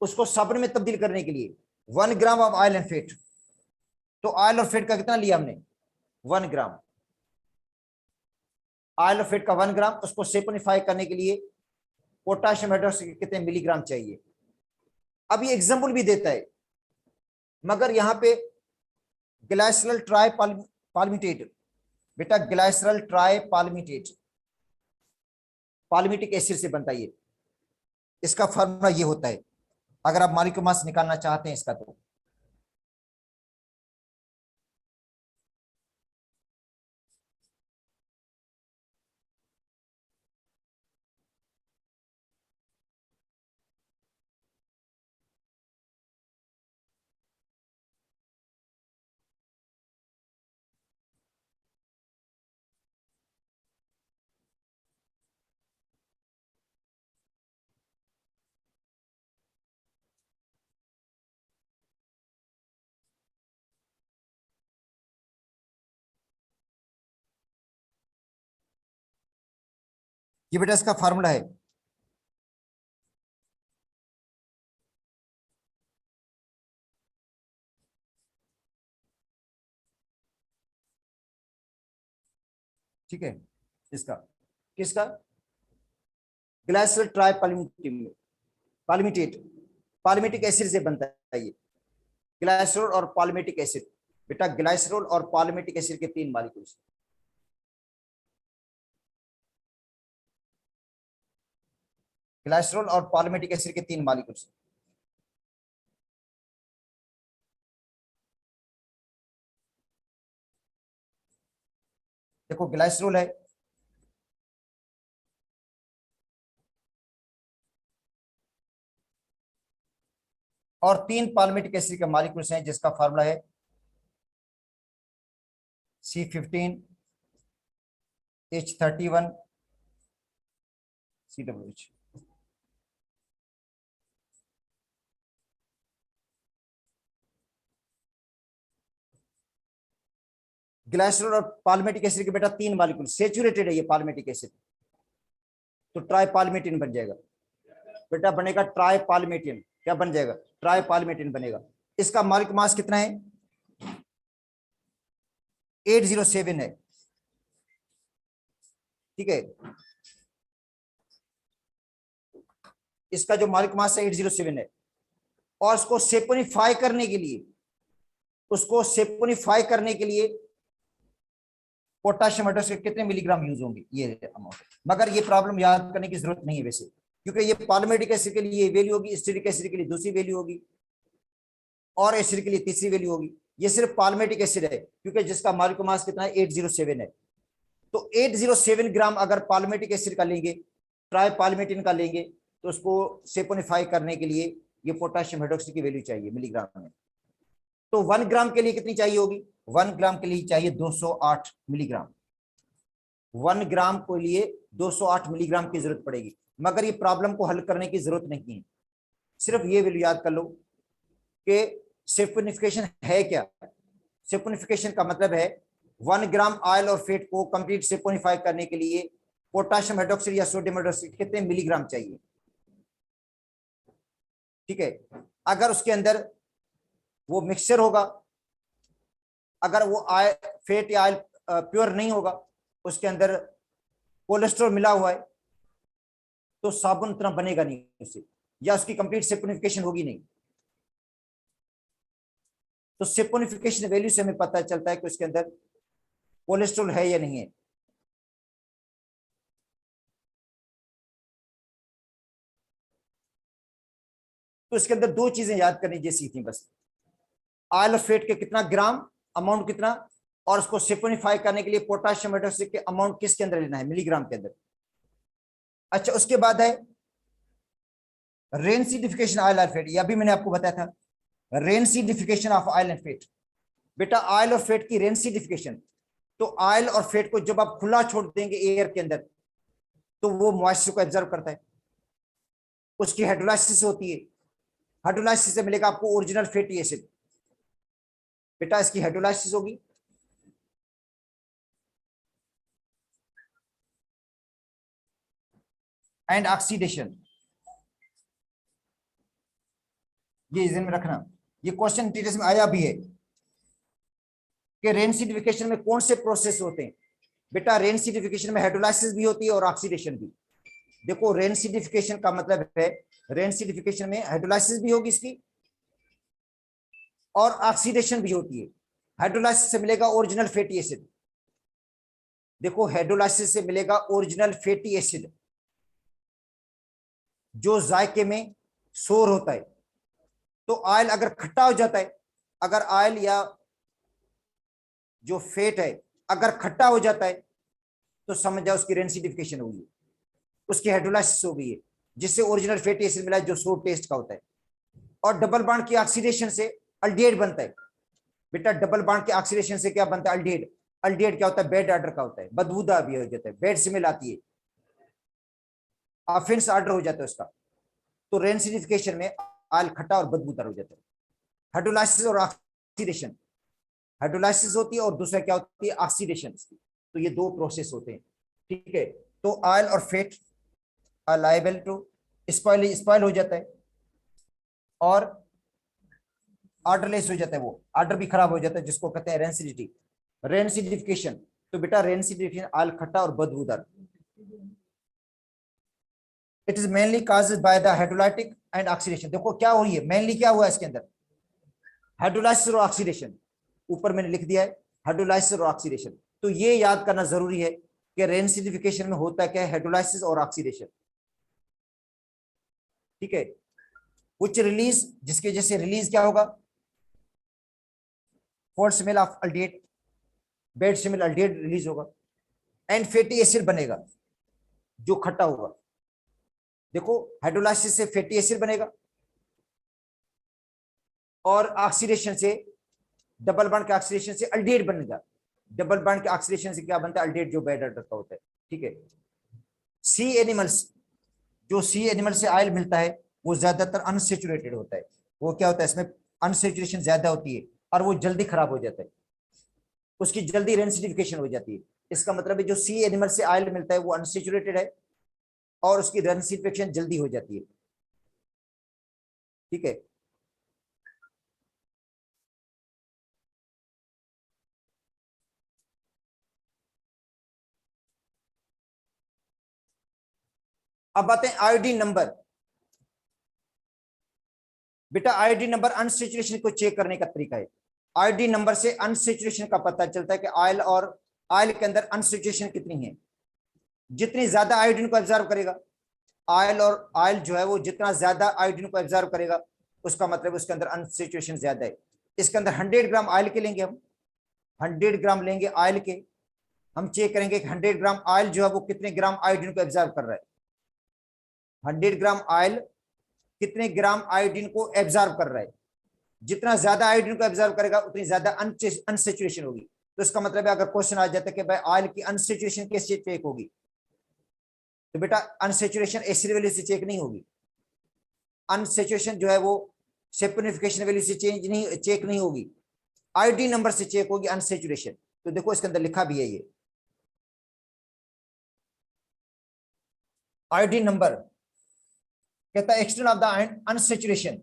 उसको साबुन में तब्दील करने के लिए 1 gram of oil and fat. तो ऑयल और फेट का कितना लिया हमने, 1 ग्राम, ऑयल और फेट का 1 ग्राम, उसको सेपनिफाई करने के लिए पोटाशियम हाइड्रोक्साइड कितने मिलीग्राम चाहिए। अब ये एग्जाम्पल भी देता है, मगर यहां पे ग्लाइसरल ट्राई पाल्मिटेट, बेटा ग्लाइसरल ट्राई पाल्मिटेट पाल्मिटिक एसिड से बनता है, इसका फॉर्मूला ये होता है, अगर आप मॉलिक्यूलर मास निकालना चाहते हैं इसका। तो ये बेटा इसका फॉर्मूला है, ठीक है, इसका किसका, ग्लाइसरल ट्राई पाल्मिटेट पाल्मिटिक एसिड से बनता है ये, ग्लाइसरॉल और पाल्मिटिक एसिड। बेटा ग्लाइसरॉल और पाल्मिटिक एसिड के 3 मॉलिक्यूल्स, ग्लाइसरॉल और पाल्मिटिक एसिड के 3 मॉलिक्यूल्स। देखो ग्लाइसरॉल है, और 3 पाल्मिटिक एसिड के मॉलिक्यूल्स हैं, जिसका फार्मूला है C15H31 CWH। ग्लाइसरॉल और पाल्मिटिक एसिड के बेटा 3 मॉलिक्यूल, सेचुरेटेड है ये पाल्मिटिक एसिड, तो ट्राइपाल्मेटिन बन जाएगा, बेटा बनेगा ट्राइपाल्मेटिन। क्या बन जाएगा, ट्राइपाल्मेटिन बनेगा। इसका मॉलिक्यूलर मास कितना है, 807 है, ठीक है, इसका जो मॉलिक्यूलर मास है 807 है, और उसको सेपोनिफाई करने के लिए, उसको सेपोनिफाई करने के लिए पोटाशियम हाइड्रोक्साइड कितने मिलीग्राम यूज होंगे, ये अमाउंट। मगर ये प्रॉब्लम याद करने की जरूरत नहीं है वैसे, क्योंकि ये पाल्मिटिक एसिड के लिए वैल्यू होगी, एसिटिक एसिड के लिए दूसरी वैल्यू होगी, और एसिड के लिए तीसरी वैल्यू होगी। ये सिर्फ पाल्मिटिक एसिड है, क्योंकि जिसका मॉलिक्यूलर मास कितना है 807 है। तो 807 ग्राम अगर पाल्मिटिक एसिड का लेंगे, ट्राइपाल्मेटिन का लेंगे, तो उसको सेपोनिफाई करने के लिए ये पोटाशियम हाइड्रोक्साइड की वैल्यू चाहिए मिलीग्राम में। तो 1 ग्राम के लिए कितनी चाहिए होगी, 1 ग्राम के लिए चाहिए 208 मिलीग्राम, 1 ग्राम के लिए 208 मिलीग्राम की जरूरत पड़ेगी। मगर ये प्रॉब्लम को हल करने की जरूरत नहीं है। सिर्फ ये वैल्यू याद कर लो कि सैपोनिफिकेशन है क्या। सैपोनिफिकेशन का मतलब है 1 ग्राम ऑयल और फैट को कंप्लीट सैपोनिफाई करने के लिए पोटाशियम हाइड्रोक्साइड या सोडियम हाइड्रोक्साइड कितने मिलीग्राम चाहिए। ठीक है, अगर उसके अंदर वो मिक्सचर होगा, अगर वो ऑयल फैट या ऑयल प्योर नहीं होगा, उसके अंदर कोलेस्ट्रॉल मिला हुआ है, तो साबुन इतना बनेगा नहीं उससे, या उसकी कंप्लीट सैपोनिफिकेशन होगी नहीं। तो सैपोनिफिकेशन वैल्यू से हमें पता चलता है कि उसके अंदर कोलेस्ट्रॉल है या नहीं है। तो इसके अंदर दो चीजें याद करनी जैसी थी बस, ऑयल और फैट के कितना ग्राम, अमाउंट कितना, और उसको सैपोनिफाई करने के लिए पोटाशियम हाइड्रोक्साइड के अमाउंट किसके अंदर लेना है, मिलीग्राम के अंदर। अच्छा, उसके बाद है रेनसिडिफिकेशन ऑयल और फैट, यह भी मैंने आपको बताया था, रेनसिडिफिकेशन ऑफ ऑयल एंड फैट। बेटा ऑयल और फैट की रेनसिडिफिकेशन, तो ऑयल और फैट को जब आप खुला छोड़ देंगे एयर के अंदर, तो वो मॉइस्चर को एब्जॉर्ब करता है, उसकी हाइड्रोलाइसिस होती है, हाइड्रोलाइसिस से मिलेगा आपको ओरिजिनल फैटी एसिड। बेटा इसकी हाइड्रोलाइसिस होगी, एंड ऑक्सीडेशन, ये ध्यान में रखना, ये क्वेश्चन टीचर्स में आया भी है कि रेनसिडिफिकेशन में कौन से प्रोसेस होते हैं। बेटा रेनसिडिफिकेशन में हाइड्रोलाइसिस भी होती है और ऑक्सीडेशन भी। देखो रेनसिडिफिकेशन का मतलब है, रेनसिडिफिकेशन में हाइड्रोलाइसिस भी होगी इसकी और ऑक्सीडेशन भी होती है। हाइड्रोलाइसिस से मिलेगा ओरिजिनल फैटी एसिड, देखो हाइड्रोलाइसिस से मिलेगा ओरिजिनल फैटी एसिड जो जायके में सोर होता है। तो ऑयल अगर खट्टा हो जाता है, अगर ऑयल या जो फैट है अगर खट्टा हो जाता है, तो समझ जाओ उसकी रेनसिडिफिकेशन होगी, उसकी हाइड्रोलाइसिस हो गई है, जिससे ओरिजिनल फैटी एसिड मिला है जो सोर टेस्ट का होता है। और डबल बॉन्ड की ऑक्सीडेशन से अल्डिहाइड बनता है। बेटा डबल बॉन्ड के ऑक्सीडेशन से क्या बनता है, अल्डिहाइड। अल्डिहाइड क्या होता है, बैड ऑर्डर का होता है, बदबूदार भी हो जाता है, बैड स्मेल आती है, ऑफेंस ऑर्डर हो जाता है उसका। तो रेनसिडिफिकेशन में ऑयल खट्टा और बदबूदार हो जाता है। हाइड्रोलाइसिस और ऑक्सीडेशन, हाइड्रोलाइसिस होती है और दूसरा क्या होती है, ऑक्सीडेशन। तो ये दो प्रोसेस होते हैं। ठीक है, तो ऑयल और fat are liable to spoil हो जाता है और ऑर्डरलेस हो जाता है, वो ऑर्डर भी खराब हो जाता है, जिसको कहते हैं रेनसिडिटी, रेनसिडिफिकेशन। तो बेटा रेनसिडिफिकेशन ऑयल खट्टा और बदबूदार। It is mainly caused by the hydrolytic and oxidation. देखो क्या हुई है, मेनली क्या हुआ है इसके अंदर, हाइड्रोलाइसिस और ऑक्सीडेशन। ऊपर मैंने लिख दिया है हाइड्रोलाइसिस और ऑक्सीडेशन। तो ये याद करना जरूरी है कि रेनसिडिफिकेशन में होता क्या है, हाइड्रोलाइसिस और ऑक्सीडेशन। ठीक है, कुछ रिलीज, जिसके जैसे रिलीज क्या होगा, fourth smell of aldehyde, bad smell aldehyde release होगा, एंड फैटी एसिड बनेगा जो खट्टा होगा। देखो हाइड्रोलाइसिस से फैटी एसिड बनेगा और ऑक्सीडेशन से, डबल बॉन्ड के ऑक्सीडेशन से अल्डिहाइड बनेगा। डबल बॉन्ड के ऑक्सीडेशन से क्या बनता है, अल्डिहाइड जो बैड ऑर्डर का होता है। ठीक है, सी एनिमल्स, जो सी एनिमल से ऑयल मिलता है वो ज्यादातर अनसेचुरेटेड होता है। वो क्या होता है, इसमें अनसेचुरेशन ज्यादा होती है और वो जल्दी खराब हो जाता है, उसकी जल्दी रेनसिडिफिकेशन हो जाती है। इसका मतलब है जो सी एनिमल से ऑयल मिलता है वो अनसेचुरेटेड है और उसकी रेनसिडिफिकेशन जल्दी हो जाती है। ठीक है, अब आते हैं आयोडीन नंबर। बेटा आयोडीन नंबर अनसेचुरेशन को चेक करने का तरीका है। आयोडीन नंबर से अनसेचुरेशन का पता चलता है कि ऑयल और ऑयल के अंदर अनसेचुरेशन कितनी है। जितनी ज्यादा आयोडीन को एब्जॉर्ब करेगा ऑयल, और ऑयल जो है वो जितना ज्यादा आयोडीन को एब्जॉर्ब करेगा, उसका मतलब उसके अंदर अनसेचुरेशन ज्यादा है। इसके अंदर 100 ग्राम ऑयल के लेंगे हम, 100 ग्राम लेंगे ऑयल के, हम चेक करेंगे कि 100 ग्राम ऑयल जो है वो कितने ग्राम आयोडीन को एब्जॉर्ब कर रहा है। 100 ग्राम ऑयल कितने ग्राम आयोडीन को एब्जॉर्ब कर रहा है। जितना ज्यादा आयोडीन को एब्जॉर्ब करेगा उतनी ज्यादा अनसेचुरेशन होगी। तो इसका मतलब है अगर क्वेश्चन आ जाता है कि भाई ऑयल की अनसेचुरेशन कैसे चेक होगी, तो बेटा अनसेचुरेशन एसिड वैल्यू से चेक नहीं होगी, अनसेचुरेशन जो है वो सेपोनिफिकेशन वैल्यू से चेक नहीं होगी, आयोडीन नंबर से चेक होगी अनसेचुरेशन। तो देखो इसके अंदर लिखा भी है ये आयोडीन नंबर, कहता है एक्सटेंट ऑफ द अनसेचुरेशन,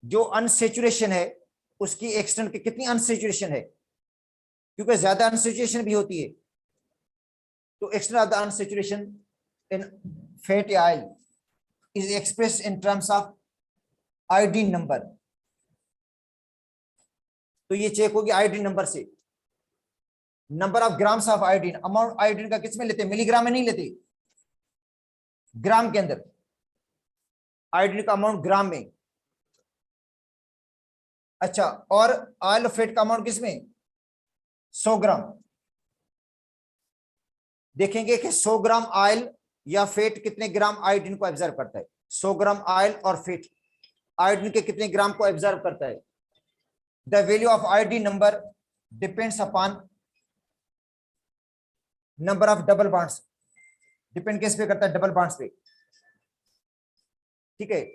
जो अनसेचुरेशन है उसकी एक्सटेंट की कितनी अनसेचुरेशन है, क्योंकि ज्यादा अनसेचुरेशन भी होती है। तो extent of the unsaturation in fatty oil is express in terms of iodine number. तो ये चेक होगी आयोडीन नंबर से। Number of grams of iodine, amount iodine का किसमें लेते हैं, मिलीग्राम में नहीं लेते, ग्राम के अंदर आयोडीन का अमाउंट ग्राम में। अच्छा, और ऑयल ऑफ फैट का अमाउंट किसमें, 100 ग्राम। देखेंगे कि 100 ग्राम ऑयल या फैट कितने ग्राम आयोडीन को एब्जॉर्ब करता है। 100 ग्राम ऑयल और फैट आयोडीन के कितने ग्राम को एब्जॉर्ब करता है। The value of iodine number depends upon number of double bonds, depend किस पे करता है, डबल बॉन्ड्स पे, ठीक है।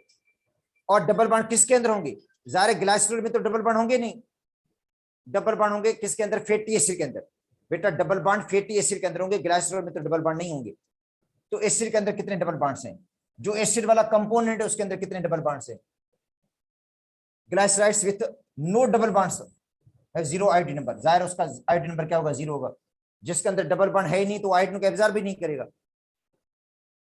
और डबल बॉन्ड किसके अंदर होंगे, जाहिर ग्लाइसरॉल में तो डबल बॉन्ड होंगे नहीं, डबल बॉन्ड होंगे किसके अंदर, फैटी एसिड के अंदर। बेटा डबल बॉन्ड फैटी एसिड के अंदर होंगे, ग्लाइसरॉल में तो डबल बॉन्ड नहीं होंगे। तो एसिड के अंदर कितने डबल बॉन्ड्स हैं, जो एसिड वाला कंपोनेंट है उसके अंदर कितने डबल बॉन्ड्स हैं। ग्लाइसराइड्स विथ नो डबल बॉन्ड्स है 0 आयोडीन नंबर, जाहिर उसका आयोडीन नंबर क्या होगा, 0 होगा। जिसके अंदर डबल बॉन्ड है ही नहीं तो आयोडीन को एब्जॉर्ब भी नहीं करेगा।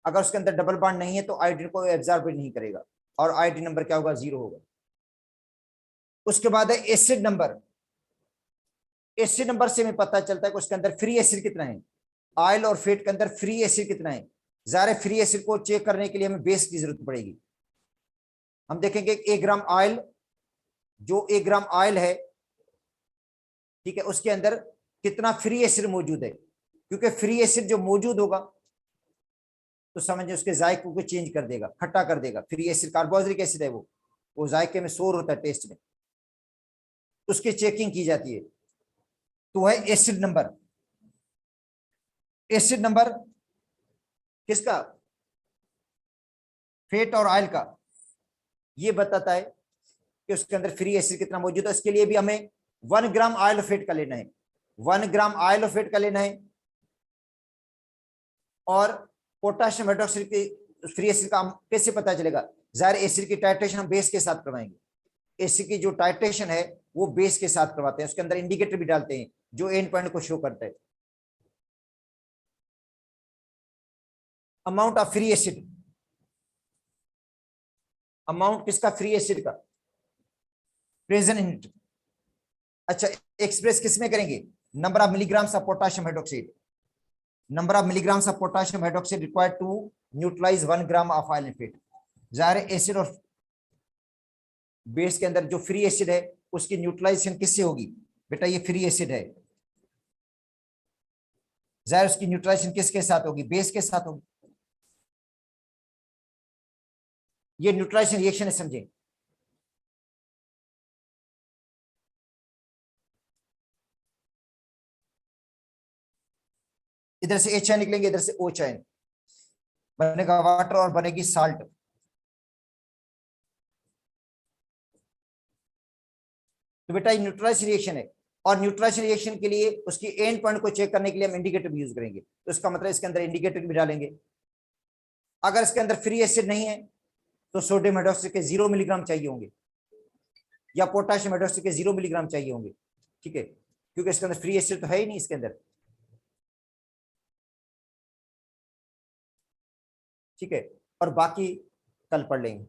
अगर उसके अंदर डबल बॉन्ड नहीं है तो आयोडीन को एब्जॉर्ब भी नहीं करेगा, और आयोडीन नंबर क्या होगा, 0 होगा। उसके बाद है एसिड नंबर। एसिड नंबर से हमें पता चलता है कि उसके अंदर फ्री एसिड कितना है, ऑयल और फैट के अंदर फ्री एसिड कितना है। जाहिर फ्री एसिड को चेक करने के लिए हमें बेस की जरूरत पड़ेगी। हम देखेंगे 1 ग्राम ऑयल, जो 1 ग्राम ऑयल है, ठीक है, उसके अंदर कितना फ्री एसिड मौजूद है, क्योंकि फ्री एसिड जो मौजूद होगा तो समझिए उसके जायके को चेंज कर देगा, खट्टा कर देगा। फ्री एसिड कार्बोक्सिलिक एसिड है, वो जायके में शोर होता है, टेस्ट में, उसकी चेकिंग की जाती है। तो है एसिड नंबर। एसिड नंबर किसका, फैट और ऑयल का, ये बताता है कि उसके अंदर फ्री एसिड कितना मौजूद है। इसके लिए भी हमें 1 ग्राम ऑयल फैट का लेना है, 1 ग्राम ऑयल फैट का लेना है। और पोटेशियम हाइड्रोक्साइड की फ्री एसिड का कैसे पता चलेगा, जाहिर एसिड की टाइट्रेशन हम बेस के साथ करवाएंगे। एसिड की जो टाइट्रेशन है वो बेस के साथ करवाते हैं, उसके अंदर इंडिकेटर भी डालते हैं जो एंड पॉइंट को शो करता है। Amount of free acid, amount किसका, फ्री एसिड का, प्रेजेंट इन इट। अच्छा, एक्सप्रेस किसमें करेंगे, number of milligrams of potassium hydroxide, number of milligrams of potassium hydroxide required to neutralise 1 gram of oil and fat. जाहिर acid और base के अंदर जो फ्री एसिड है उसकी न्यूट्रलाइजेशन किससे होगी, बेटा ये फ्री एसिड है, जाहिर उसकी न्यूट्रलाइजेशन किसके साथ होगी, बेस के साथ होगी। ये न्यूट्रलाइजेशन रिएक्शन है, समझे। इधर से एच निकलेंगे, इधर से ओ चाइन, बनेगा वाटर और बनेगी साल्ट। तो बेटा ये न्यूट्रलाइजेशन रिएक्शन है, और न्यूट्रलाइजेशन रिएक्शन के लिए उसकी एंड पॉइंट को चेक करने के लिए हम इंडिकेटर भी यूज करेंगे। तो इसका मतलब इसके अंदर इंडिकेटर भी डालेंगे। अगर इसके अंदर फ्री एसिड नहीं है तो सोडियम हाइड्रोक्साइड के 0 मिलीग्राम चाहिए होंगे, या पोटेशियम हाइड्रोक्साइड के 0 मिलीग्राम चाहिए होंगे, ठीक है, क्योंकि इसके अंदर फ्री एसिड तो है ही नहीं इसके अंदर, ठीक है। और बाकी कल पढ़ लेंगे।